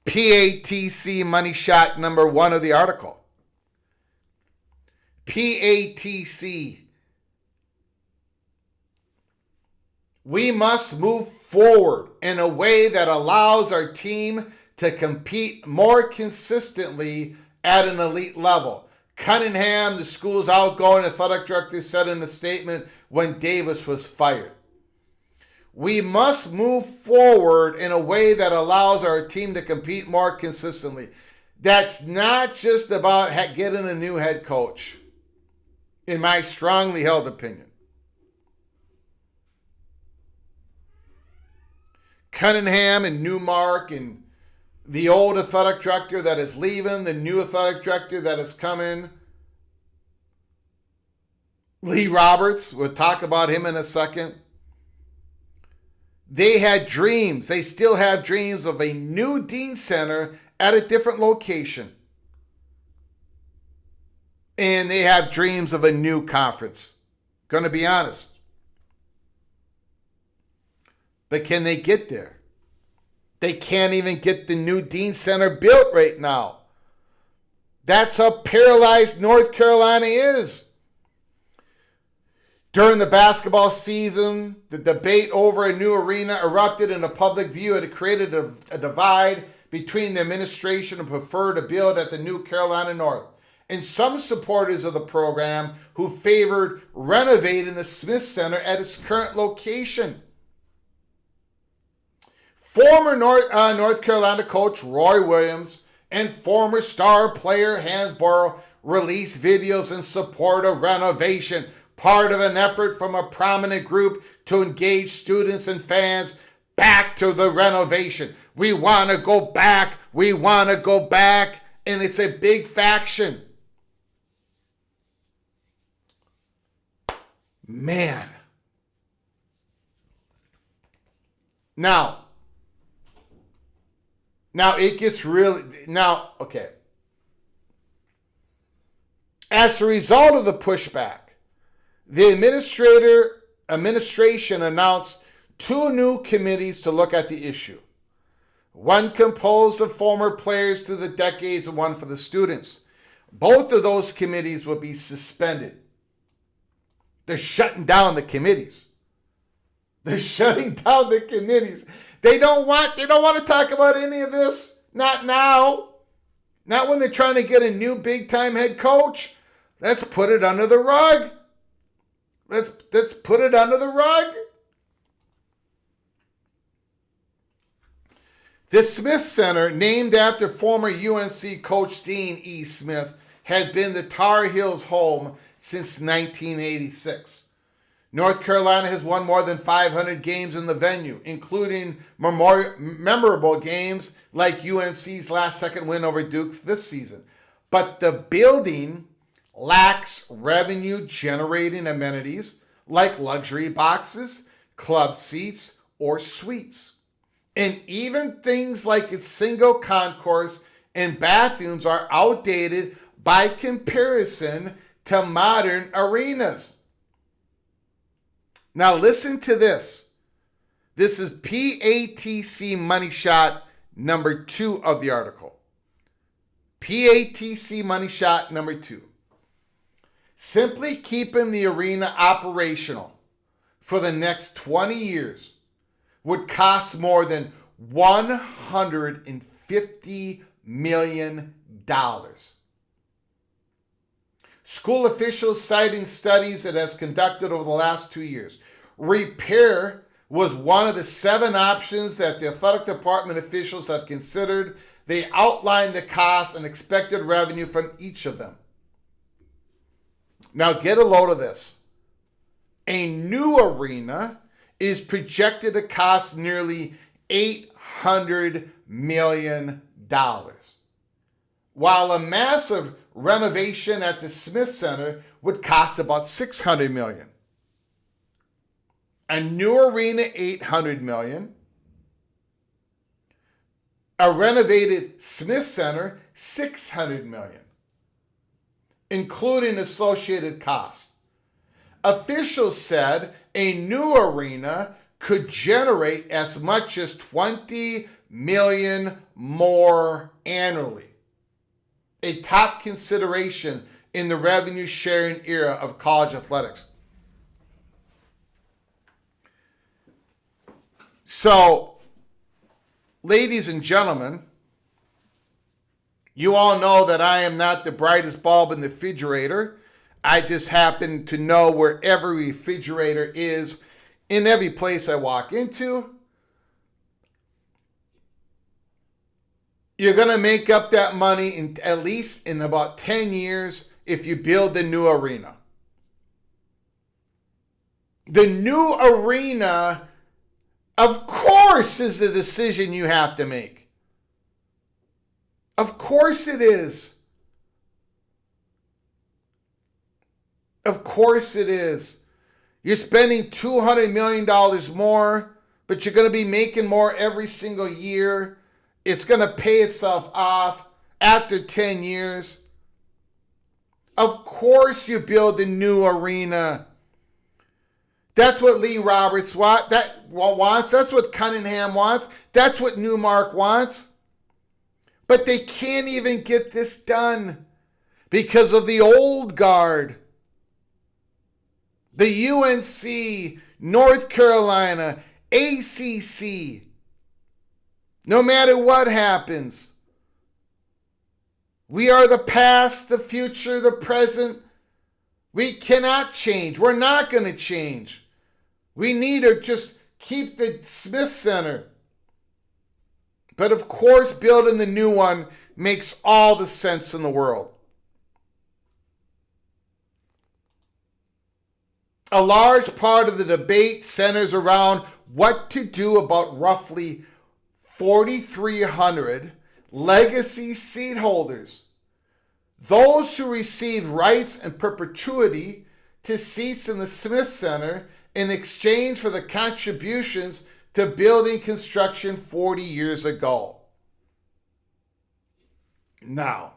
PATC money shot number one of the article. PATC. We must move forward in a way that allows our team to compete more consistently at an elite level. Cunningham, the school's outgoing athletic director, said in a statement when Davis was fired. We must move forward in a way that allows our team to compete more consistently. That's not just about getting a new head coach, in my strongly held opinion. Cunningham and Newmark and the old athletic director that is leaving, the new athletic director that is coming, Lee Roberts, we'll talk about him in a second. They had dreams. They still have dreams of a new Dean Center at a different location. And they have dreams of a new conference. Going to be honest. But can they get there? They can't even get the new Dean Center built right now. That's how paralyzed North Carolina is. During the basketball season, the debate over a new arena erupted in the public view. It created a divide between the administration who prefer to build at the new Carolina North and some supporters of the program who favored renovating the Smith Center at its current location. Former North Carolina coach Roy Williams and former star player Hansborough released videos in support of renovation, part of an effort from a prominent group to engage students and fans back to the renovation. We want to go back. We want to go back. And it's a big faction. Man. Now it gets really, okay. As a result of the pushback, the administration announced 2 new committees to look at the issue. One composed of former players through the decades and one for the students. Both of those committees will be suspended. They're shutting down the committees. They're shutting down the committees. They don't want to talk about any of this. Not now. Not when they're trying to get a new big-time head coach. Let's put it under the rug. Let's put it under the rug. The Smith Center, named after former UNC coach Dean E. Smith, has been the Tar Heels' home since 1986. North Carolina has won more than 500 games in the venue, including memorable games like UNC's last second win over Duke this season. But the building lacks revenue-generating amenities like luxury boxes, club seats, or suites. And even things like its single concourse and bathrooms are outdated by comparison to modern arenas. Now listen to this. This is PATC Money Shot number 2 of the article. PATC Money Shot number 2. Simply keeping the arena operational for the next 20 years would cost more than $150 million. School officials citing studies it has conducted over the last 2 years. Repair was one of the 7 options that the athletic department officials have considered. They outlined the cost and expected revenue from each of them. Now get a load of this. A new arena is projected to cost nearly $800 million, while a massive renovation at the Smith Center would cost about $600 million. A new arena, $800 million. A renovated Smith Center, $600 million, including associated costs. Officials said a new arena could generate as much as $20 million more annually, a top consideration in the revenue-sharing era of college athletics. So, ladies and gentlemen, you all know that I am not the brightest bulb in the refrigerator. I just happen to know where every refrigerator is in every place I walk into. You're going to make up that money at least in about 10 years if you build the new arena. The new arena, of course, is the decision you have to make. Of course it is. Of course it is. You're spending $200 million more, but you're going to be making more every single year. It's going to pay itself off after 10 years. Of course you build a new arena. That's what Lee Roberts wants. That's what Cunningham wants. That's what Newmark wants. But they can't even get this done because of the old guard. The UNC, North Carolina, ACC. No matter what happens, we are the past, the future, the present. We cannot change. We're not going to change. We need to just keep the Smith Center. But of course, building the new one makes all the sense in the world. A large part of the debate centers around what to do about roughly 4,300 legacy seat holders, those who receive rights in perpetuity to seats in the Smith Center in exchange for the contributions to building construction 40 years ago. Now,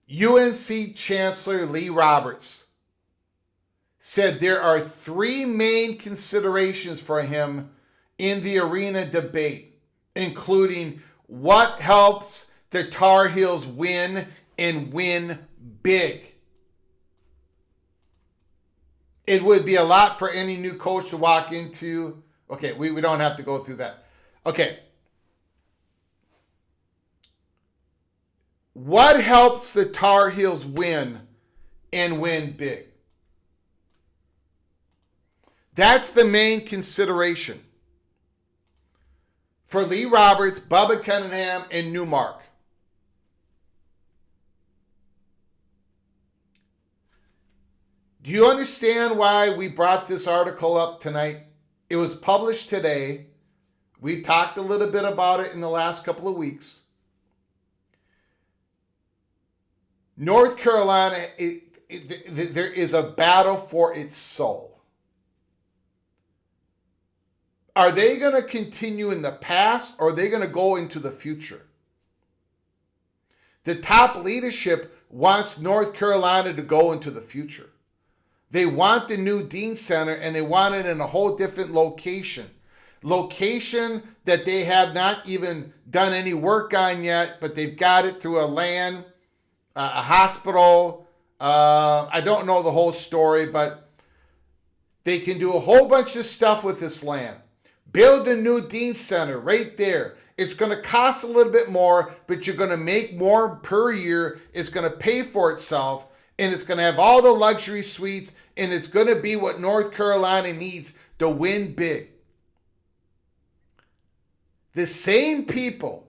UNC Chancellor Lee Roberts said there are three main considerations for him in the arena debate, including what helps the Tar Heels win and win big. It would be a lot for any new coach to walk into. Okay, we don't have to go through that. Okay. What helps the Tar Heels win and win big? That's the main consideration for Lee Roberts, Bubba Cunningham, and Newmark. Do you understand why we brought this article up tonight? It was published today. We've talked a little bit about it in the last couple of weeks. North Carolina, there is a battle for its soul. Are they going to continue in the past, or are they going to go into the future? The top leadership wants North Carolina to go into the future. They want the new Dean Center, and they want it in a whole different location. Location that they have not even done any work on yet, but they've got it through a land, a hospital. I don't know the whole story, but they can do a whole bunch of stuff with this land. Build a new Dean Center right there. It's going to cost a little bit more, but you're going to make more per year. It's going to pay for itself, and it's going to have all the luxury suites, and it's going to be what North Carolina needs to win big. The same people,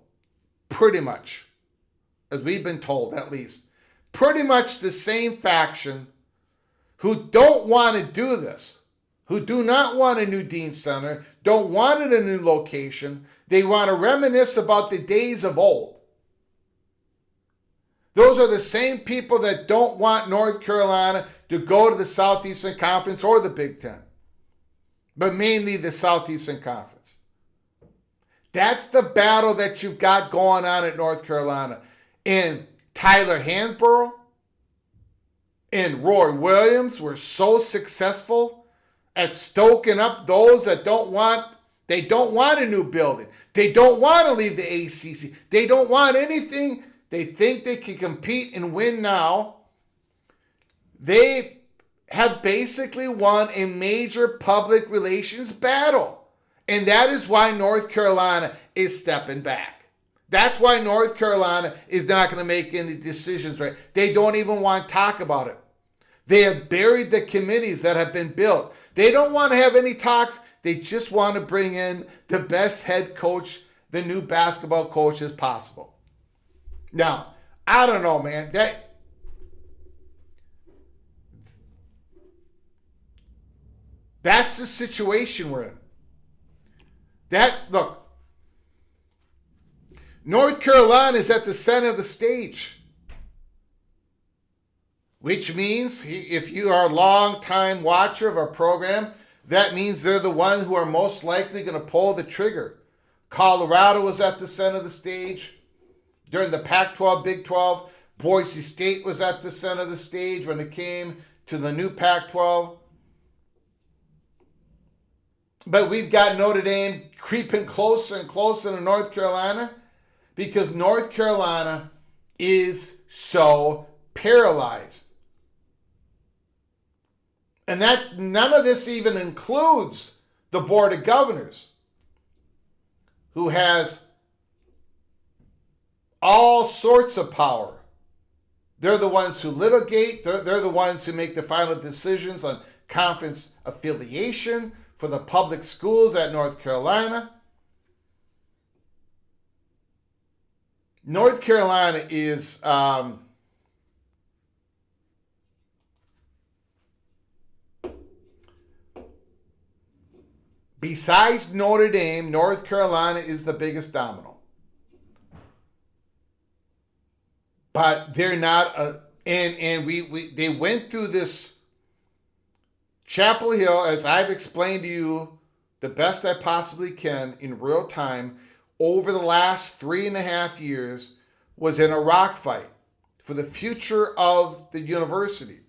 pretty much, as we've been told at least, pretty much the same faction who don't want to do this, who do not want a new Dean Center, don't want it in a new location. They want to reminisce about the days of old. Those are the same people that don't want North Carolina to go to the Southeastern Conference or the Big Ten, but mainly the Southeastern Conference. That's the battle that you've got going on at North Carolina. And Tyler Hansborough and Roy Williams were so successful at stoking up those that don't want a new building. They don't want to leave the ACC. They don't want anything. They think they can compete and win now. They have basically won a major public relations battle. And that is why North Carolina is stepping back. That's why North Carolina is not going to make any decisions right. They don't even want to talk about it. They have buried the committees that have been built. They don't want to have any talks. They just want to bring in the best head coach, the new basketball coach as possible. Now, I don't know, man. That's the situation we're in. Look, North Carolina is at the center of the stage, which means if you are a long-time watcher of our program, that means they're the ones who are most likely going to pull the trigger. Colorado was at the center of the stage during the Pac-12, Big 12. Boise State was at the center of the stage when it came to the new Pac-12. But we've got Notre Dame creeping closer and closer to North Carolina because North Carolina is so paralyzed. And that none of this even includes the Board of Governors, who has all sorts of power. They're the ones who litigate. They're the ones who make the final decisions on conference affiliation for the public schools at North Carolina. North Carolina is Besides Notre Dame, North Carolina is the biggest domino. But they're not they went through this Chapel Hill, as I've explained to you the best I possibly can in real time, over the last 3.5 years, was in a rock fight for the future of the university.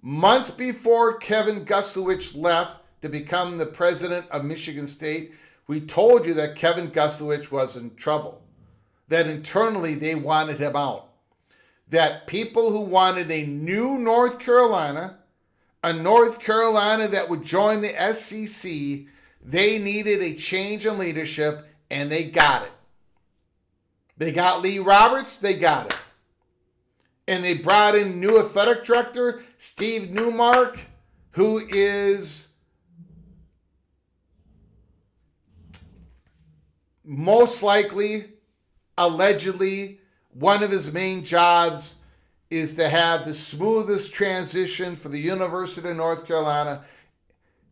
Months before Kevin Guslowich left to become the president of Michigan State, we told you that Kevin Guslowich was in trouble, that internally they wanted him out, that people who wanted a new North Carolina, a North Carolina that would join the SEC, they needed a change in leadership, and they got it. They got Lee Roberts, they got it. And they brought in new athletic director, Steve Newmark, who is most likely, allegedly, one of his main jobs is to have the smoothest transition for the University of North Carolina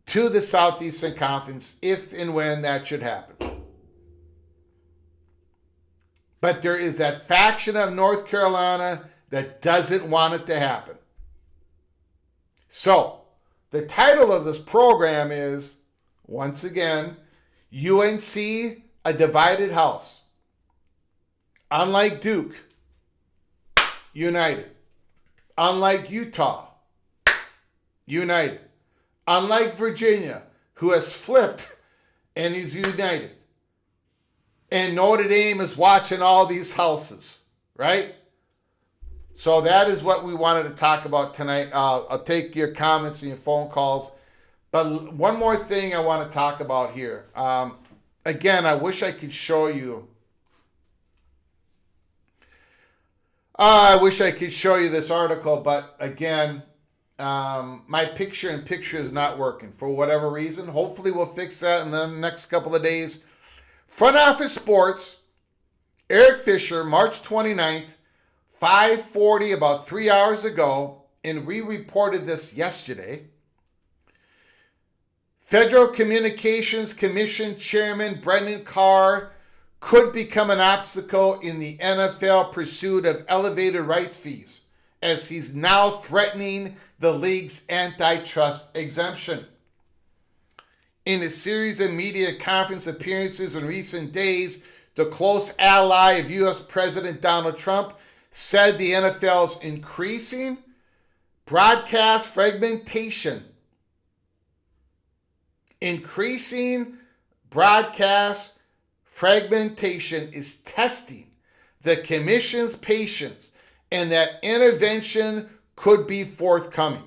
to the Southeastern Conference, if and when that should happen. But there is that faction of North Carolina that doesn't want it to happen. So, the title of this program is, once again, UNC, a divided house. Unlike Duke, united. Unlike Utah, united. Unlike Virginia, who has flipped and is united. And Notre Dame is watching all these houses, right? So that is what we wanted to talk about tonight. I'll take your comments and your phone calls. But one more thing I want to talk about here. Again, I wish I could show you. I wish I could show you this article, but again, my picture-in-picture is not working for whatever reason. Hopefully we'll fix that in the next couple of days. Front Office Sports, Eric Fisher, March 29th, 5:40, about 3 hours ago, and we reported this yesterday. Federal Communications Commission Chairman Brendan Carr could become an obstacle in the NFL pursuit of elevated rights fees, as he's now threatening the league's antitrust exemption. In a series of media conference appearances in recent days, the close ally of U.S. President Donald Trump said the NFL's increasing broadcast fragmentation is testing the commission's patience and that intervention could be forthcoming.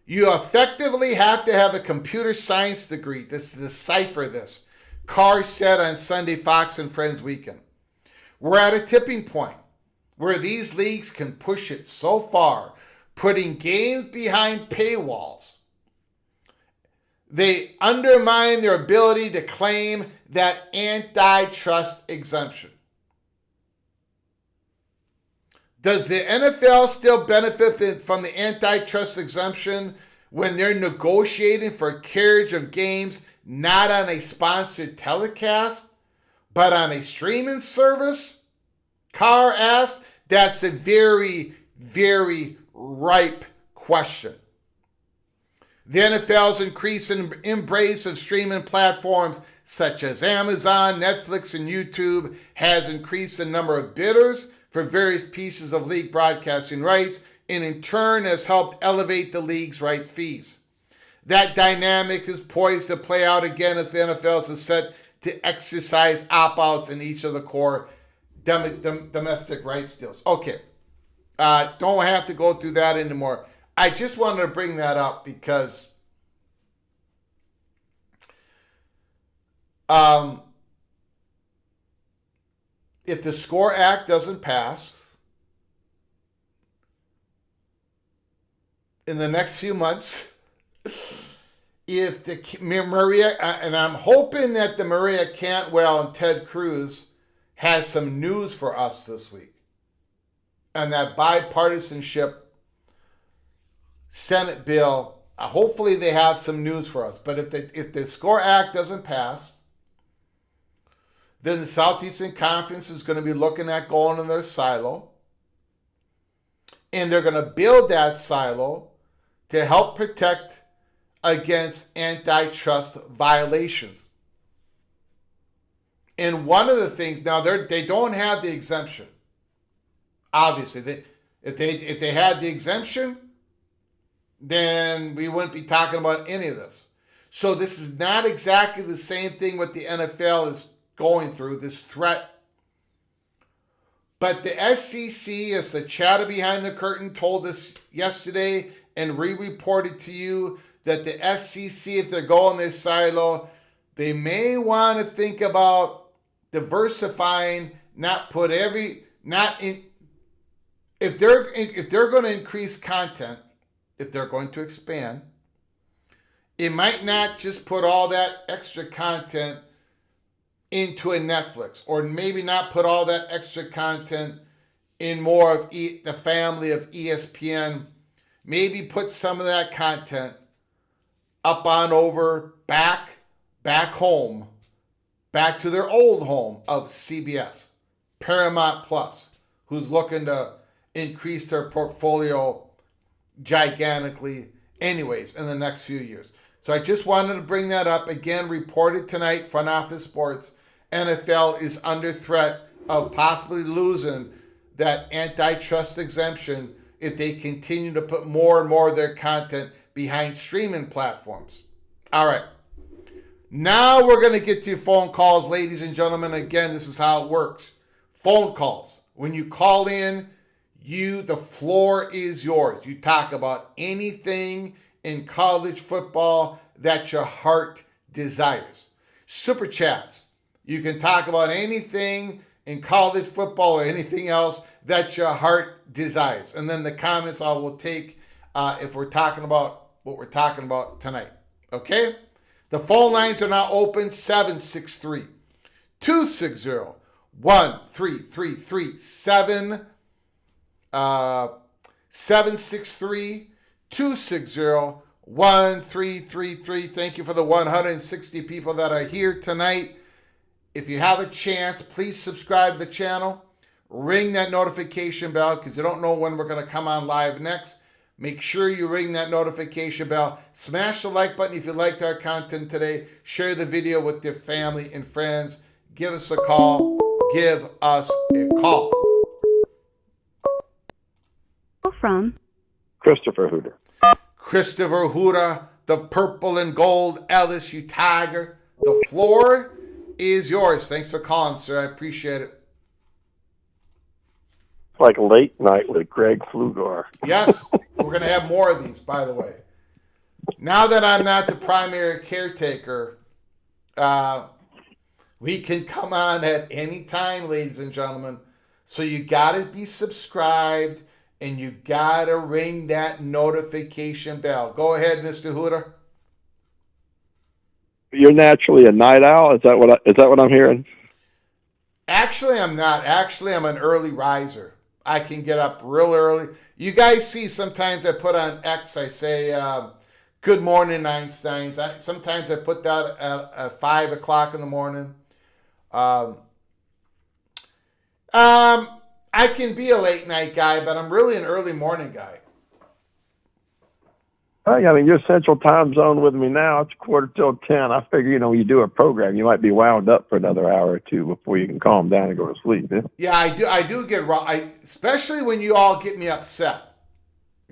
You effectively have to have a computer science degree to decipher this, Carr said on Sunday Fox and Friends Weekend. We're at a tipping point where these leagues can push it so far, putting games behind paywalls. They undermine their ability to claim that antitrust exemption. Does the NFL still benefit from the antitrust exemption when they're negotiating for carriage of games not on a sponsored telecast, but on a streaming service? Carr asked. That's a very, very ripe question. The NFL's increasing embrace of streaming platforms such as Amazon, Netflix, and YouTube has increased the number of bidders for various pieces of league broadcasting rights, and in turn has helped elevate the league's rights fees. That dynamic is poised to play out again as the NFL is set to exercise opt-outs in each of the core domestic rights deals. Okay, don't have to go through that anymore. I just wanted to bring that up because if the SCORE Act doesn't pass in the next few months, if the Maria, and I'm hoping that the Maria Cantwell and Ted Cruz has some news for us this week, and that bipartisanship Senate bill hopefully they have some news for us. But if the SCORE Act doesn't pass, then the Southeastern Conference is going to be looking at going in their silo. And they're going to build that silo to help protect against antitrust violations. And one of the things, now they don't have the exemption. Obviously, if they had the exemption, then we wouldn't be talking about any of this. So this is not exactly the same thing what the NFL is going through, this threat. But the SEC, as the chatter behind the curtain told us yesterday and re-reported to you, that the SEC, if they're going this silo, they may want to think about diversifying, if they're going to increase content, if they're going to expand, it might not just put all that extra content into a Netflix, or maybe not put all that extra content in more of the family of ESPN. Maybe put some of that content up on over back home, back to their old home of CBS, Paramount Plus, who's looking to increase their portfolio gigantically anyways in the next few years. So I just wanted to bring that up. Again, reported tonight, Front Office Sports, NFL is under threat of possibly losing that antitrust exemption if they continue to put more and more of their content behind streaming platforms. All right. Now we're going to get to phone calls, ladies and gentlemen. Again, this is how it works. Phone calls. When you call in, the floor is yours. You talk about anything in college football that your heart desires. Super chats. You can talk about anything in college football or anything else that your heart desires. And then the comments I will take if we're talking about what we're talking about tonight. Okay? The phone lines are now open, 763-260-1333. 763-260-1333. Thank you for the 160 people that are here tonight. If you have a chance, please subscribe to the channel. Ring that notification bell because you don't know when we're going to come on live next. Make sure you ring that notification bell. Smash the like button if you liked our content today. Share the video with your family and friends. Give us a call. Give us a call. From Christopher Hooter. Christopher Hooter, the purple and gold LSU Tiger. The floor is yours. Thanks for calling, sir. I appreciate it. It's like late night with Greg Flugar. Yes, we're going to have more of these, by the way. Now that I'm not the primary caretaker, we can come on at any time, ladies and gentlemen. So you got to be subscribed and you got to ring that notification bell. Go ahead, Mr. Hooter. You're naturally a night owl. Is that what I'm hearing? Actually, I'm not. Actually, I'm an early riser. I can get up real early. You guys see sometimes I put on X, I say, good morning, Einsteins. Sometimes I put that at 5 o'clock in the morning. I can be a late night guy, but I'm really an early morning guy. I mean, you're Central Time Zone with me now. It's 9:45. I figure, you do a program, you might be wound up for another hour or two before you can calm down and go to sleep. Yeah, yeah I do get wrong. Especially when you all get me upset.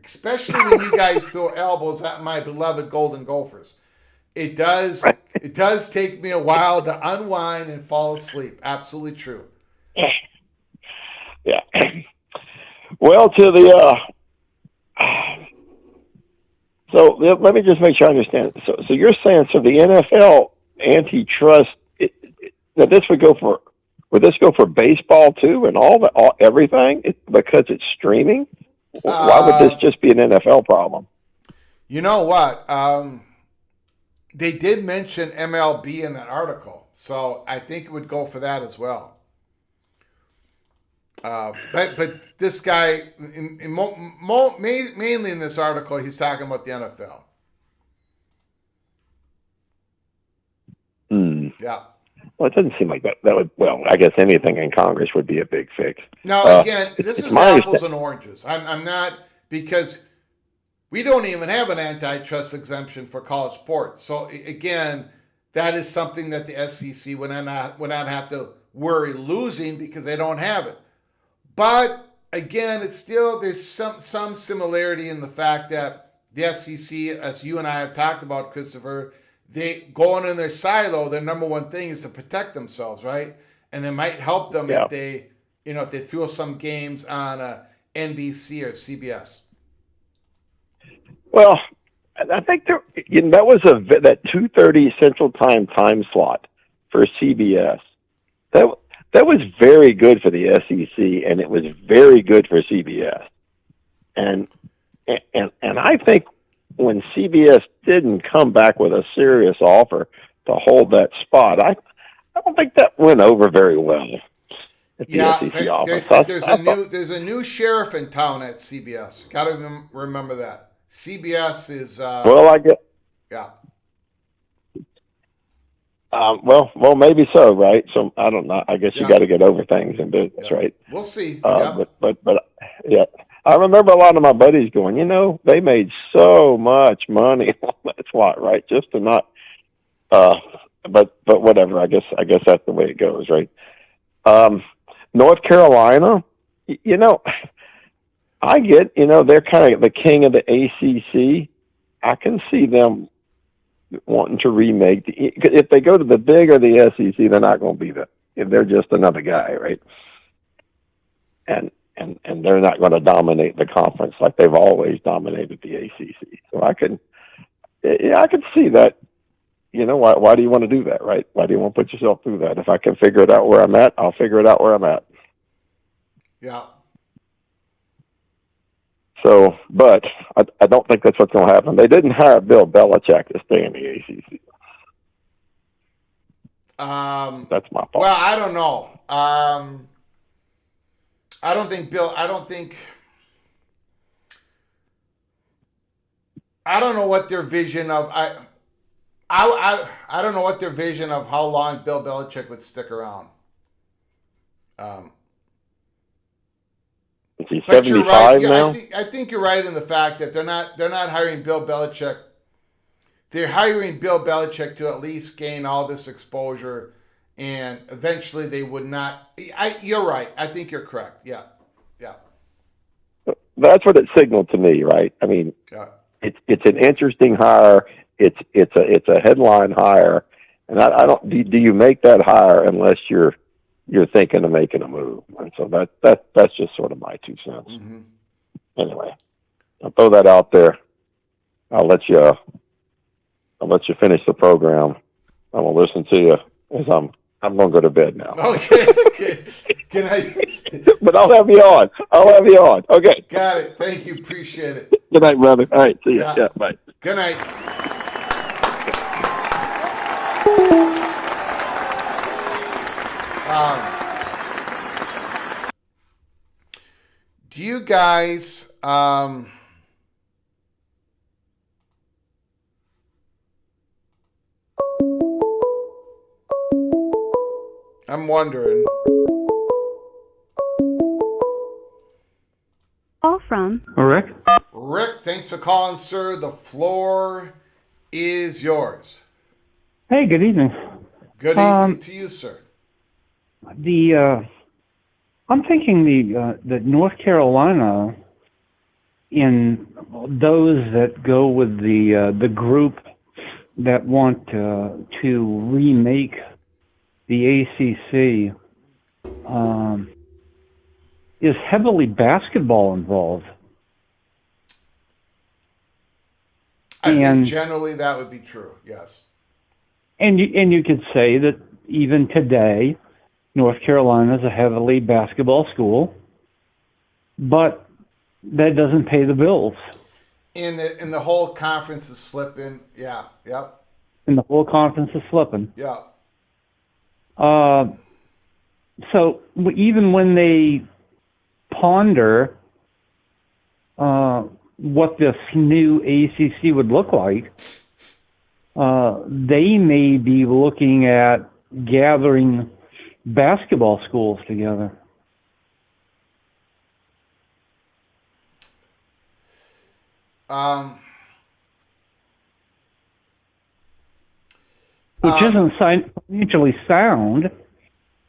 Especially when you guys throw elbows at my beloved Golden Gophers. It does take me a while to unwind and fall asleep. Absolutely true. Yeah. Well, to the so let me just make sure I understand. So you're saying the NFL antitrust that this would this go for baseball too and everything because it's streaming? Why would this just be an NFL problem? You know what? They did mention MLB in that article, so I think it would go for that as well. But this guy, mainly in this article, he's talking about the NFL. Yeah. Well, it doesn't seem like that would. Well, I guess anything in Congress would be a big fix. Now, again, this it's is my apples and oranges. I'm not, because we don't even have an antitrust exemption for college sports. So again, that is something that the SEC would not have to worry losing because they don't have it. But again, it's still, there's some similarity in the fact that the SEC, as you and I have talked about, Christopher, they going in their silo, their number one thing is to protect themselves, right? And it might help them if they, if they throw some games on NBC or CBS. Well, I think that was that 2:30 Central time slot for CBS. That was very good for the SEC, and it was very good for CBS. And I think when CBS didn't come back with a serious offer to hold that spot, I don't think that went over very well at the SEC office. There's a new sheriff in town at CBS. Got to remember that. CBS is well, I guess. Yeah. Well, maybe so, right? So I don't know. I guess you got to get over things in business, right? We'll see. But yeah, I remember a lot of my buddies going, they made so much money on that slot, right? Just to not. But whatever. I guess that's the way it goes, right? North Carolina, I get, they're kind of the king of the ACC. I can see them wanting to remake if they go to the Big or the SEC, they're not going to be they're just another guy, right? And they're not going to dominate the conference like they've always dominated the ACC. So I can see that. Why do you want to do that, right? Why do you want to put yourself through that? If I can figure it out where I'm at, I'll figure it out where I'm at. Yeah. So, but I don't think that's what's going to happen. They didn't hire Bill Belichick to stay in the ACC. That's my fault. Well, I don't know. I don't know what their vision of I don't know what their vision of how long Bill Belichick would stick around. Is he 75 now? I think you're right in the fact that they're not hiring Bill Belichick. They're hiring Bill Belichick to at least gain all this exposure, and eventually they would not. You're right. I think you're correct. Yeah. That's what it signaled to me, right? I mean, it's an interesting hire. It's a headline hire, and I don't. Do you make that hire unless you're thinking of making a move? And so that's just sort of my 2 cents. Mm-hmm. Anyway, I'll throw that out there. I'll let you finish the program. I'm gonna listen to you as I'm gonna go to bed now. Okay. Can I? But I'll have you on. Okay. Got it. Thank you. Appreciate it. Good night, brother. All right. See you. Yeah. Bye. Good night. Do you guys I'm wondering. Call from Rick? Rick, thanks for calling, sir. The floor is yours. Hey, good evening. Good evening to you, sir. I'm thinking that North Carolina, in those that go with the group that want to remake the ACC, is heavily basketball involved. I think generally that would be true. Yes. And you could say that even today, North Carolina is a heavily basketball school, but that doesn't pay the bills. And the whole conference is slipping. Yeah. Yep. And the whole conference is slipping. Yeah. So even when they ponder what this new ACC would look like, they may be looking at gathering basketball schools together. Which isn't financially sound,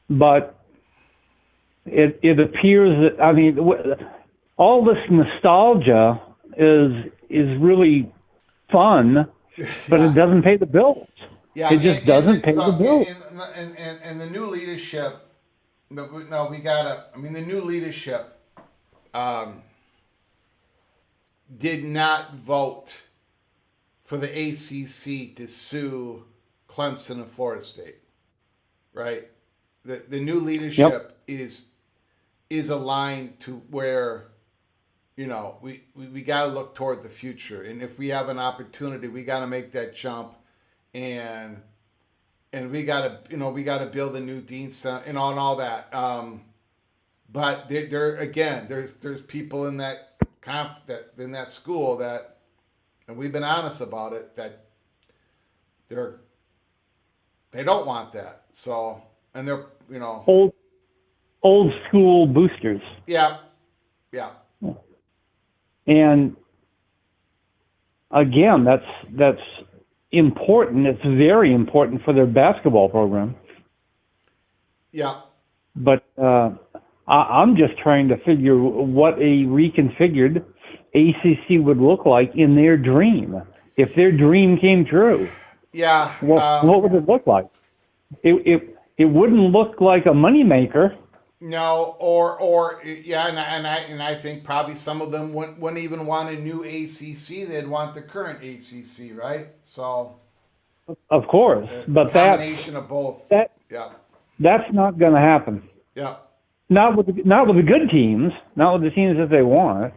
but it appears that, I mean, all this nostalgia is really fun, but it doesn't pay the bills. Yeah, it just doesn't pay the bills. And the new leadership, the new leadership did not vote for the ACC to sue Clemson and Florida State, right? The new leadership is aligned to where, we got to look toward the future, and if we have an opportunity, we got to make that jump, and we got to build a new dean center, and all that. But there's people in that in that school that, and we've been honest about it, that they don't want that. So, and they're old school boosters. Yeah. And again, that's important. It's very important for their basketball program. Yeah. But I'm just trying to figure what a reconfigured ACC would look like in their dream. If their dream came true. Yeah. What would it look like? It wouldn't look like a moneymaker. No, and I think probably some of them wouldn't even want a new ACC. They'd want the current ACC, right? So, of course, but that combination of both. That's not going to happen. Yeah. Not with the good teams, not with the teams that they want,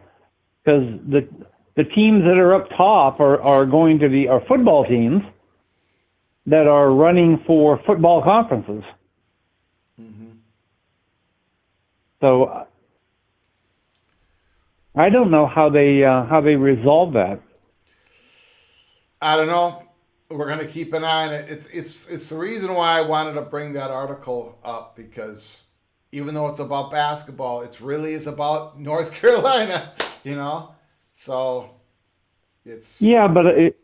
because the teams that are up top are going to be football teams that are running for football conferences. Mm-hmm. So I don't know how they resolve that. I don't know. We're going to keep an eye on it. It's the reason why I wanted to bring that article up, because even though it's about basketball, it really is about North Carolina, So it's but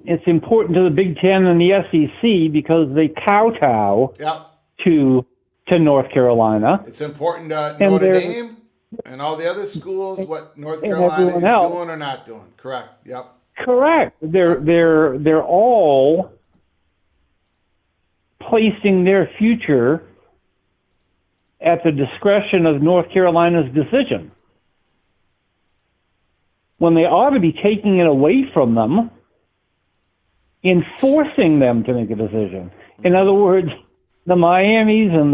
it's important to the Big Ten and the SEC because they kowtow to North Carolina. It's important to Notre Dame and all the other schools what North Carolina is doing or not doing. Correct. Yep. Correct. They're all placing their future at the discretion of North Carolina's decision, when they ought to be taking it away from them, enforcing them to make a decision. In other words, the Miamis and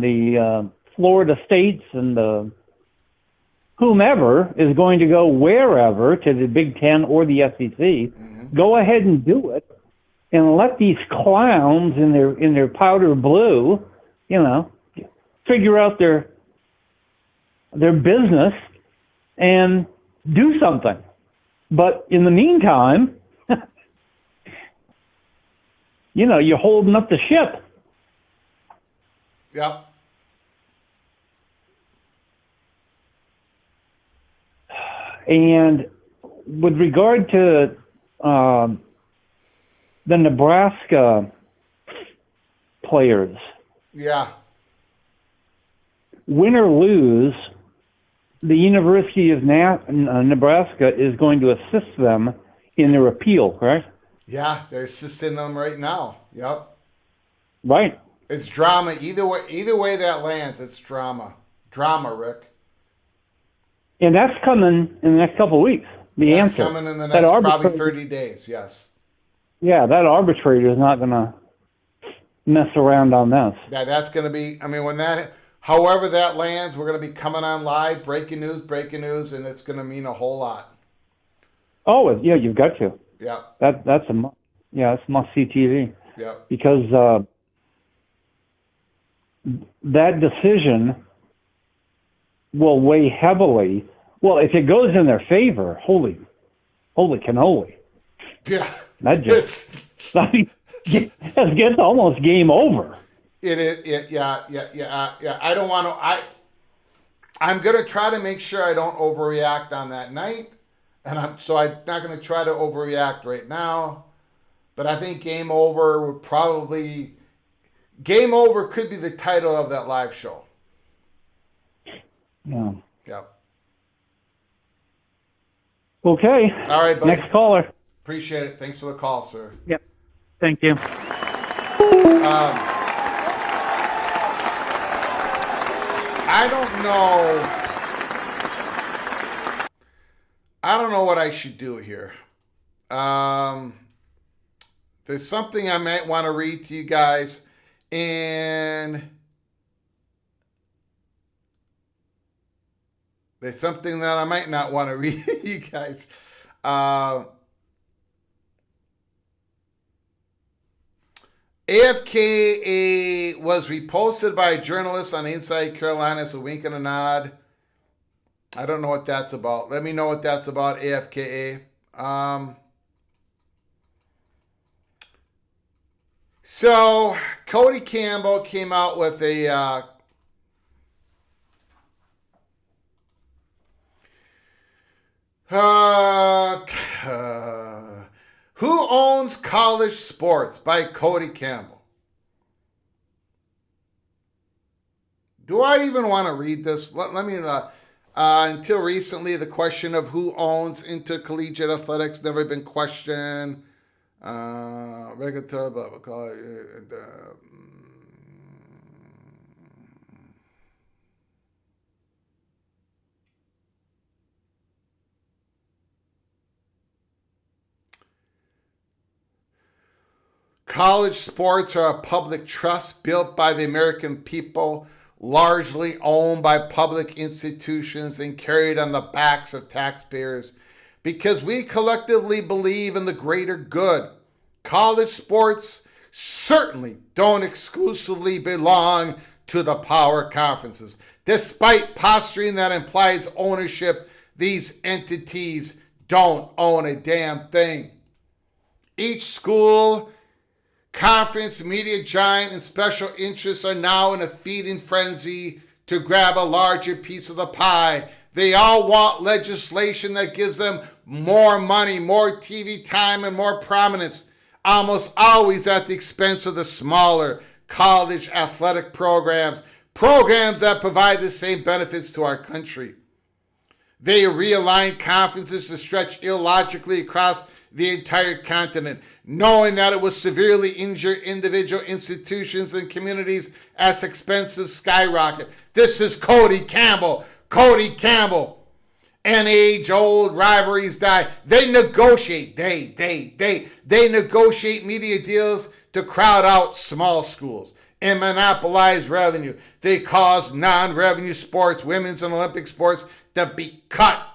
the Florida States and the whomever is going to go wherever to the Big Ten or the SEC. Mm-hmm. Go ahead and do it, and let these clowns in their powder blue, figure out their business and do something. But in the meantime, you're holding up the ship. Yep. And with regard to the Nebraska players, win or lose, the University of Nebraska is going to assist them in their appeal, correct? Yeah, they're assisting them right now. Yep. Right. It's drama. Either way that lands, it's drama. Drama, Rick. And that's coming in the next couple of weeks. That's answer. Coming in the next probably 30 days, yes. Yeah, that arbitrator is not going to mess around on this. That's going to be, however that lands, we're going to be coming on live, breaking news, and it's going to mean a whole lot. Oh, yeah, you've got to. Yeah. That's must-see TV. Yeah. Because that decision will weigh heavily. Well, if it goes in their favor, holy cannoli. Yeah. That just I mean, it's almost game over. It is, yeah. I don't want to. I'm gonna try to make sure I don't overreact on that night, and I'm not gonna try to overreact right now. But I think game over could be the title of that live show. Yeah. Yep. Okay. All right, buddy. Next caller. Appreciate it. Thanks for the call, sir. Yep. Thank you. I don't know what I should do here. There's something I might want to read to you guys, and there's something that I might not want to read to you guys. AFKA was reposted by a journalist on Inside Carolina as a wink and a nod. I don't know what that's about. Let me know what that's about, AFKA. So Cody Campbell came out with a Who Owns College Sports by Cody Campbell. Do I even want to read this? Let me, until recently, the question of who owns intercollegiate athletics never been questioned. Regulatory, blah, blah, blah. College sports are a public trust built by the American people, largely owned by public institutions and carried on the backs of taxpayers because we collectively believe in the greater good. College sports certainly don't exclusively belong to the power conferences. Despite posturing that implies ownership, these entities don't own a damn thing. Each school, conference, media giant, and special interests are now in a feeding frenzy to grab a larger piece of the pie. They all want legislation that gives them more money, more TV time, and more prominence, almost always at the expense of the smaller college athletic programs that provide the same benefits to our country. They realign conferences to stretch illogically across the entire continent, knowing that it will severely injure individual institutions and communities as expenses skyrocket. This is Cody Campbell. Cody Campbell. And age-old rivalries die. They negotiate. They negotiate media deals to crowd out small schools and monopolize revenue. They cause non-revenue sports, women's and Olympic sports, to be cut.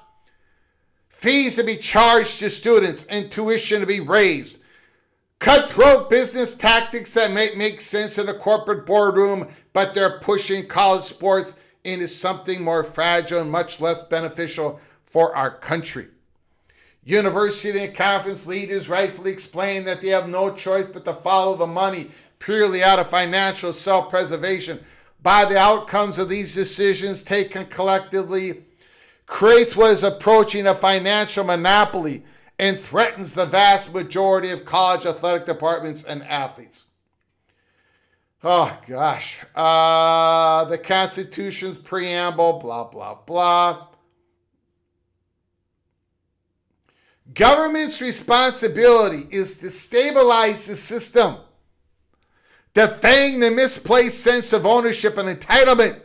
Fees to be charged to students and tuition to be raised. Cutthroat business tactics that make sense in a corporate boardroom, but they're pushing college sports into something more fragile and much less beneficial for our country. University and conference leaders rightfully explain that they have no choice but to follow the money purely out of financial self-preservation. By the outcomes of these decisions taken collectively, creates what is approaching a financial monopoly and threatens the vast majority of college athletic departments and athletes. Oh, gosh. The Constitution's preamble, blah, blah, blah. Government's responsibility is to stabilize the system, defang the misplaced sense of ownership and entitlement,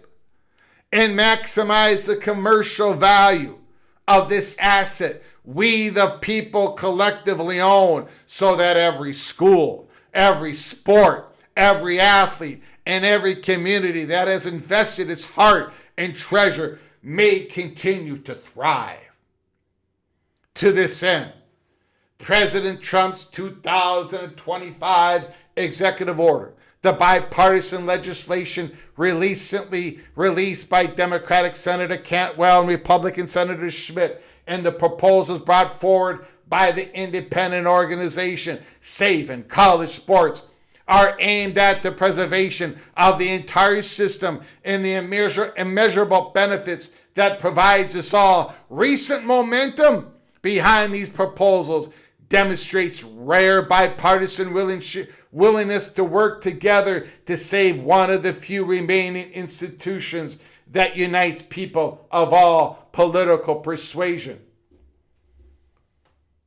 and maximize the commercial value of this asset we the people collectively own, so that every school, every sport, every athlete, and every community that has invested its heart and treasure may continue to thrive. To this end, President Trump's 2025 executive order, the bipartisan legislation recently released by Democratic Senator Cantwell and Republican Senator Schmidt, and the proposals brought forward by the independent organization, SAFE, and college sports are aimed at the preservation of the entire system and the immeasurable benefits that provides us all. Recent momentum behind these proposals demonstrates rare bipartisan willingness to work together to save one of the few remaining institutions that unites people of all political persuasion.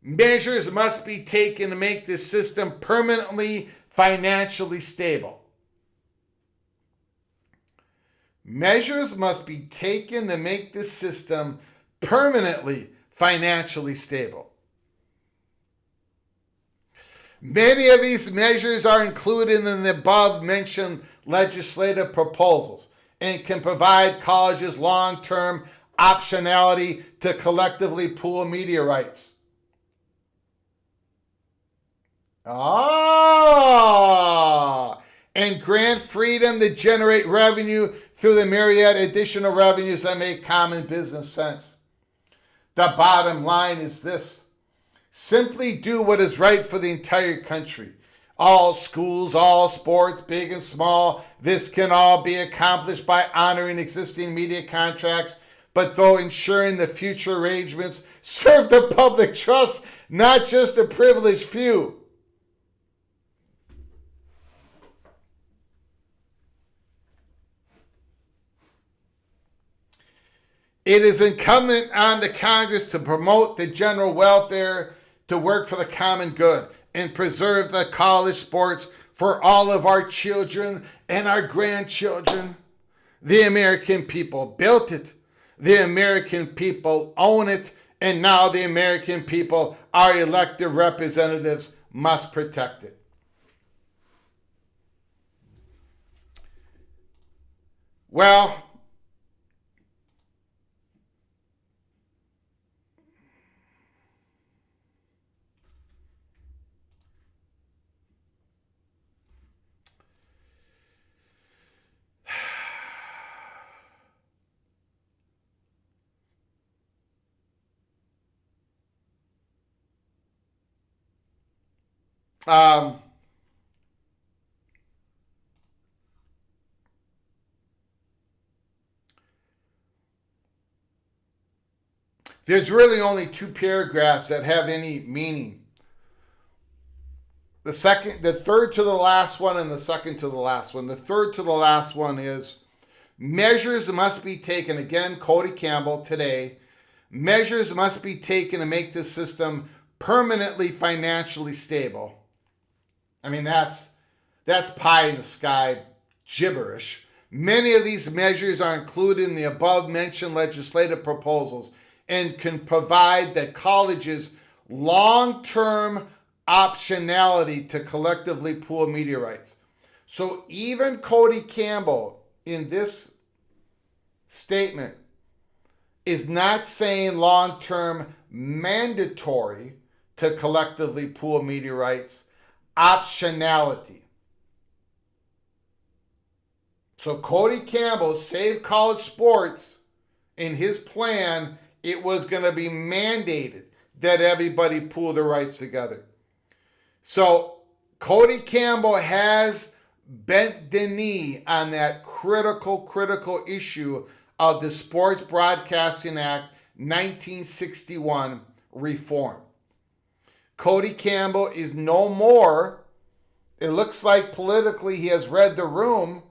Measures must be taken to make this system permanently financially stable. Measures must be taken to make this system permanently financially stable. Many of these measures are included in the above-mentioned legislative proposals and can provide colleges long-term optionality to collectively pool media rights. And grant freedom to generate revenue through the myriad additional revenues that make common business sense. The bottom line is this: simply do what is right for the entire country. All schools, all sports, big and small. This can all be accomplished by honoring existing media contracts, but though ensuring the future arrangements serve the public trust, not just a privileged few. It is incumbent on the Congress to promote the general welfare, to work for the common good, and preserve the college sports for all of our children and our grandchildren. The American people built it. The American people own it. And now the American people, our elected representatives, must protect it. Well, there's really only two paragraphs that have any meaning. The third to the last one, and the second to the last one. The third to the last one is, measures must be taken, again, Cody Campbell today, measures must be taken to make this system permanently financially stable. I mean, that's pie in the sky gibberish. Many of these measures are included in the above-mentioned legislative proposals and can provide the colleges long-term optionality to collectively pool media rights. So even Cody Campbell in this statement is not saying long-term mandatory to collectively pool media rights, optionality. So Cody Campbell saved college sports. In his plan, it was going to be mandated that everybody pool their rights together. So Cody Campbell has bent the knee on that critical issue of the Sports Broadcasting Act 1961 reform. Cody Campbell is no more, it looks like politically he has read the room.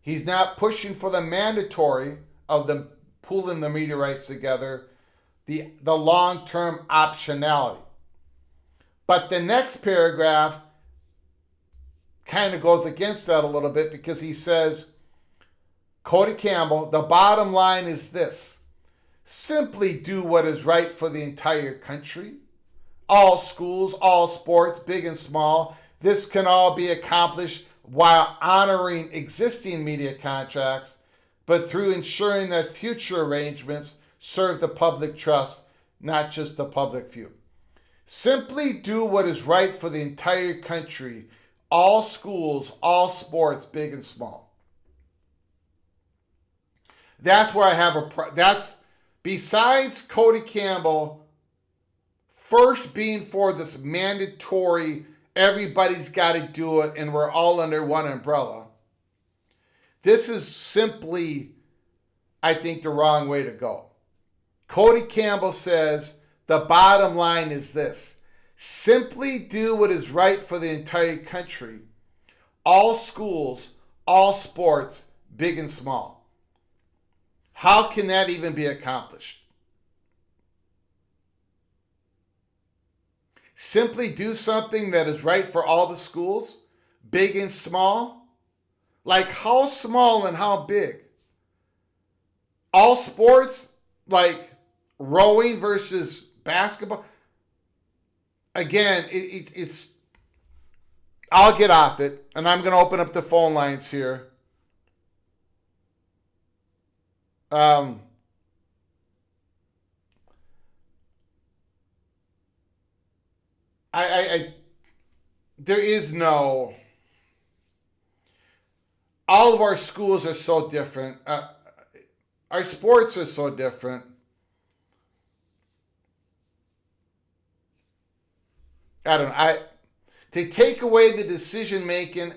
He's not pushing for the mandatory of the pooling the media rights together, the long-term optionality. But the next paragraph kind of goes against that a little bit, because he says, Cody Campbell, the bottom line is this: simply do what is right for the entire country. All schools, all sports, big and small. This can all be accomplished while honoring existing media contracts, but through ensuring that future arrangements serve the public trust, not just the public few. Simply do what is right for the entire country. All schools, all sports, big and small. That's where I have that's besides Cody Campbell First being for this mandatory, everybody's got to do it and we're all under one umbrella. This is simply, I think, the wrong way to go. Cody Campbell says the bottom line is this: simply do what is right for the entire country. All schools, all sports, big and small. How can that even be accomplished? Simply do something that is right for all the schools, big and small? Like how small and how big? All sports, like rowing versus basketball? Again, it's, I'll get off it, and I'm going to open up the phone lines here. There is no, all of our schools are so different. Our sports are so different. I don't know. To take away the decision making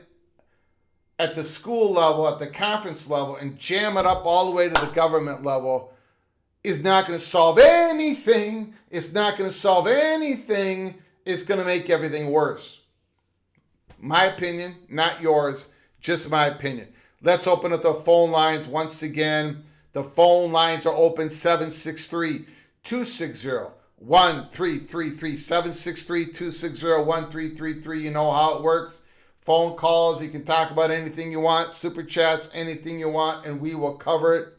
at the school level, at the conference level, and jam it up all the way to the government level is not going to solve anything. It's not going to solve anything. It's going to make everything worse. My opinion, not yours, just my opinion. Let's open up the phone lines once again. The phone lines are open, 763-260-1333, 763-260-1333. You know how it works. Phone calls, you can talk about anything you want, super chats, anything you want, and we will cover it.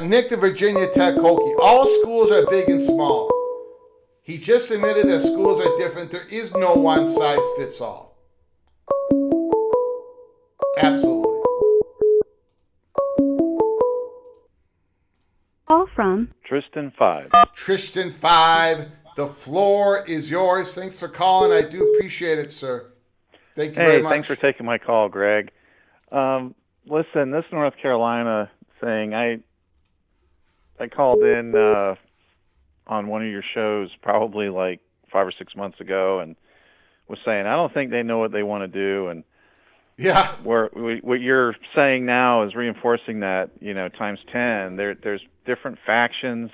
Nick, the Virginia Tech Hokie. All schools are big and small. He just admitted that schools are different. There is no one size fits all. Absolutely. Call from Tristan 5. Tristan 5, the floor is yours. Thanks for calling. I do appreciate it, sir. Thank you very much. Hey, thanks for taking my call, Greg. Listen, this North Carolina thing, I called in on one of your shows probably like 5 or 6 months ago and was saying, I don't think they know what they want to do. And yeah, what you're saying now is reinforcing that, times 10. There's different factions,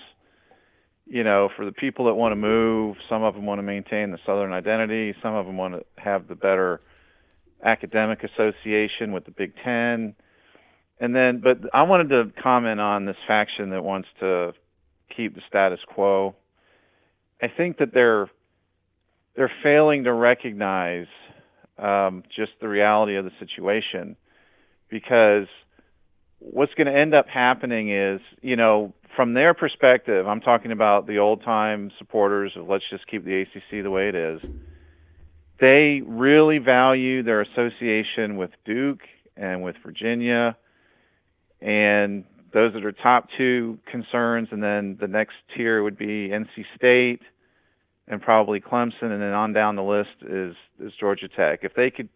for the people that want to move. Some of them want to maintain the Southern identity. Some of them want to have the better academic association with the Big Ten. But I wanted to comment on this faction that wants to keep the status quo. I think that they're failing to recognize just the reality of the situation, because what's going to end up happening is, from their perspective, I'm talking about the old-time supporters of let's just keep the ACC the way it is. They really value their association with Duke and with Virginia, and those are their top two concerns, and then the next tier would be NC State and probably Clemson, and then on down the list is Georgia Tech. If they could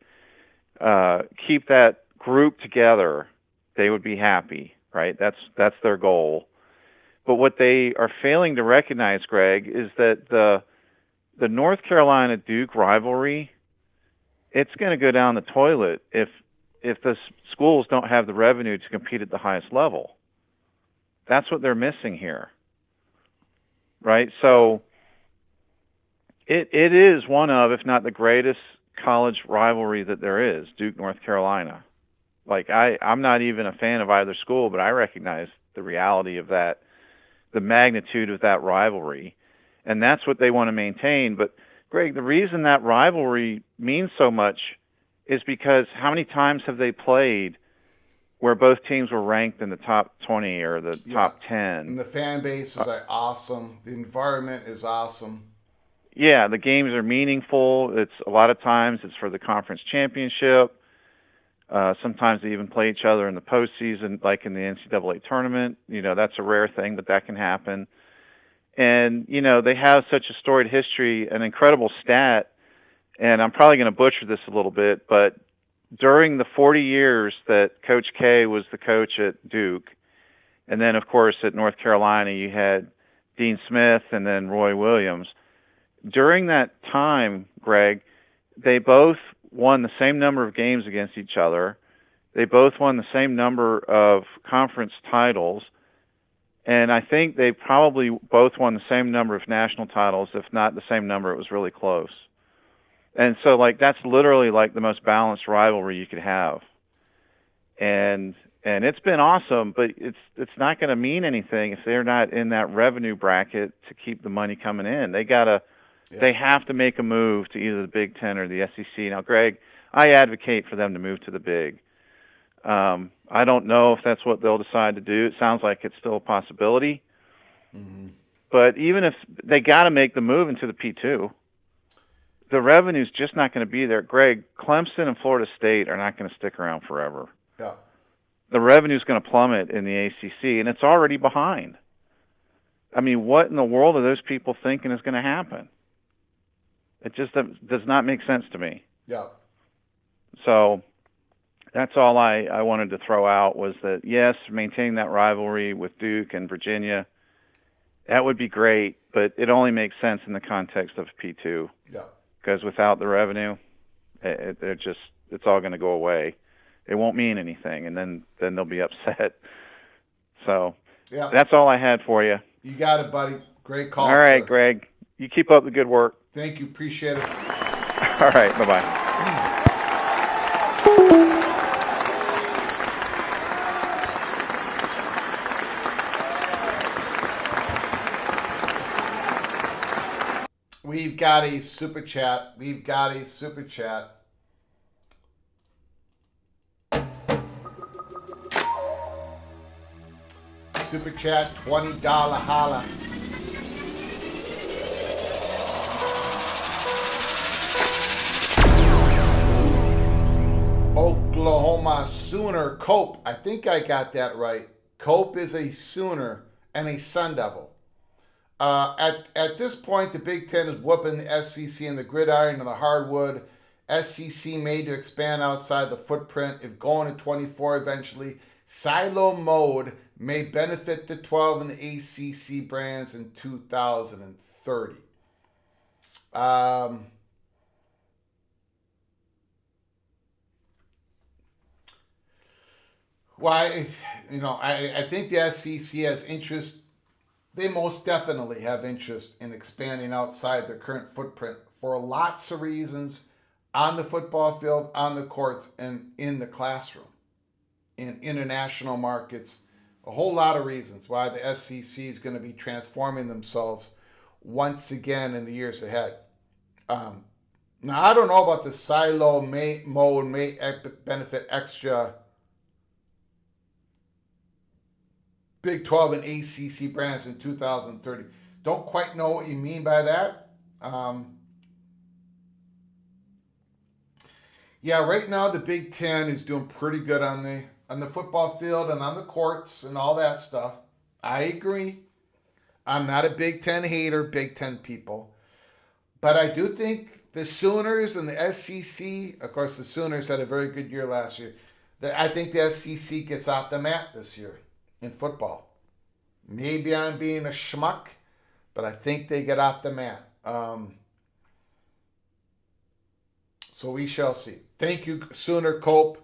keep that group together, they would be happy, right? That's their goal. But what they are failing to recognize, Greg, is that the North Carolina-Duke rivalry, it's going to go down the toilet if the schools don't have the revenue to compete at the highest level. That's what they're missing here, right? So it is one of, if not the greatest college rivalry that there is, Duke-North Carolina. Like, I'm not even a fan of either school, but I recognize the reality of that, the magnitude of that rivalry, and that's what they want to maintain. But, Greg, the reason that rivalry means so much is because how many times have they played where both teams were ranked in the top 20 or the top 10? And the fan base is awesome. The environment is awesome. Yeah, the games are meaningful. It's a lot of times it's for the conference championship. Sometimes they even play each other in the postseason, like in the NCAA tournament. That's a rare thing, but that can happen. And, they have such a storied history, an incredible stat, and I'm probably going to butcher this a little bit, but during the 40 years that Coach K was the coach at Duke, and then, of course, at North Carolina, you had Dean Smith and then Roy Williams. During that time, Greg, they both won the same number of games against each other. They both won the same number of conference titles. And I think they probably both won the same number of national titles. If not the same number, it was really close. And so, like, that's literally like the most balanced rivalry you could have. And it's been awesome, but it's not going to mean anything if they're not in that revenue bracket to keep the money coming in. They have to make a move to either the Big Ten or the SEC. Now, Greg, I advocate for them to move to the Big. I don't know if that's what they'll decide to do. It sounds like it's still a possibility. Mm-hmm. But even if they got to make the move into the P2, the revenue's just not going to be there. Greg, Clemson and Florida State are not going to stick around forever. Yeah. The revenue's going to plummet in the ACC, and it's already behind. I mean, what in the world are those people thinking is going to happen? It just does not make sense to me. Yeah. So that's all I wanted to throw out was that, yes, maintaining that rivalry with Duke and Virginia, that would be great, but it only makes sense in the context of P2. Yeah. Because without the revenue, it's all going to go away. It won't mean anything, and then they'll be upset. So yeah, that's all I had for you. You got it, buddy. Great call. All right, sir. Greg. You keep up the good work. Thank you. Appreciate it. All right. Bye-bye. We've got a super chat. Super chat, $20 holla. Oklahoma Sooner Cope. I think I got that right. Cope is a Sooner and a Sun Devil. At this point, the Big Ten is whooping the SEC in the gridiron and the hardwood. SEC made to expand outside the footprint. If going to 24 eventually, silo mode may benefit the 12 and the ACC brands in 2030. I think the SEC has interest. They most definitely have interest in expanding outside their current footprint for lots of reasons on the football field, on the courts, and in the classroom, in international markets. A whole lot of reasons why the SEC is going to be transforming themselves once again in the years ahead. Now, I don't know about the silo mode may benefit extra Big 12 and ACC brands in 2030. Don't quite know what you mean by that. Right now the Big Ten is doing pretty good on the football field and on the courts and all that stuff. I agree. I'm not a Big Ten hater, Big Ten people. But I do think the Sooners and the SEC, of course the Sooners had a very good year last year. I think the SEC gets off the mat this year in football. Maybe I'm being a schmuck, but I think they get off the mat. So we shall see. Thank you, Sooner Cope.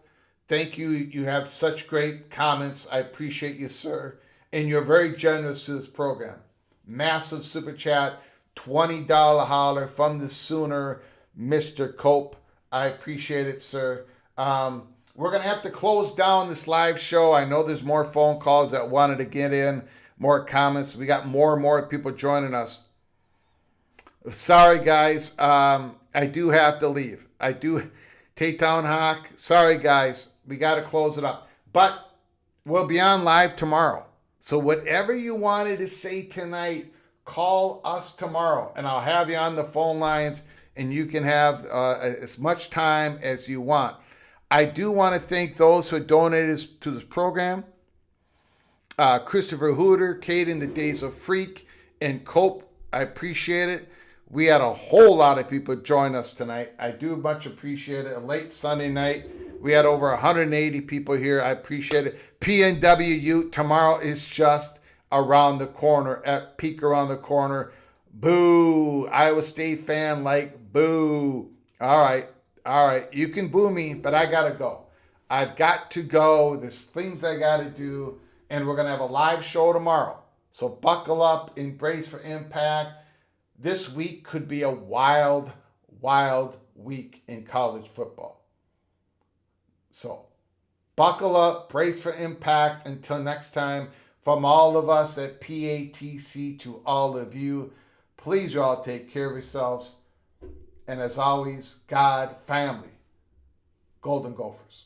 Thank you. You have such great comments. I appreciate you, sir. And you're very generous to this program. Massive super chat, $20 holler from the Sooner, Mr. Cope. I appreciate it, sir. We're going to have to close down this live show. I know there's more phone calls that wanted to get in, more comments. We got more and more people joining us. Sorry, guys. I do have to leave. I do. Tay-Town Hawk. Sorry, guys. We got to close it up. But we'll be on live tomorrow. So whatever you wanted to say tonight, call us tomorrow. And I'll have you on the phone lines, and you can have as much time as you want. I do want to thank those who donated to this program. Christopher Hooter, Kate in the Days of Freak, and Cope. I appreciate it. We had a whole lot of people join us tonight. I do much appreciate it. A late Sunday night. We had over 180 people here. I appreciate it. PNWU tomorrow is just around the corner at Peak Around the Corner. Boo. Iowa State fan like boo. All right. You can boo me, but I got to go. I've got to go. There's things I got to do. And we're going to have a live show tomorrow. So buckle up, embrace for impact. This week could be a wild, wild week in college football. So buckle up, brace for impact. Until next time, from all of us at PATC to all of you, please you all take care of yourselves. And as always, God, family, Golden Gophers.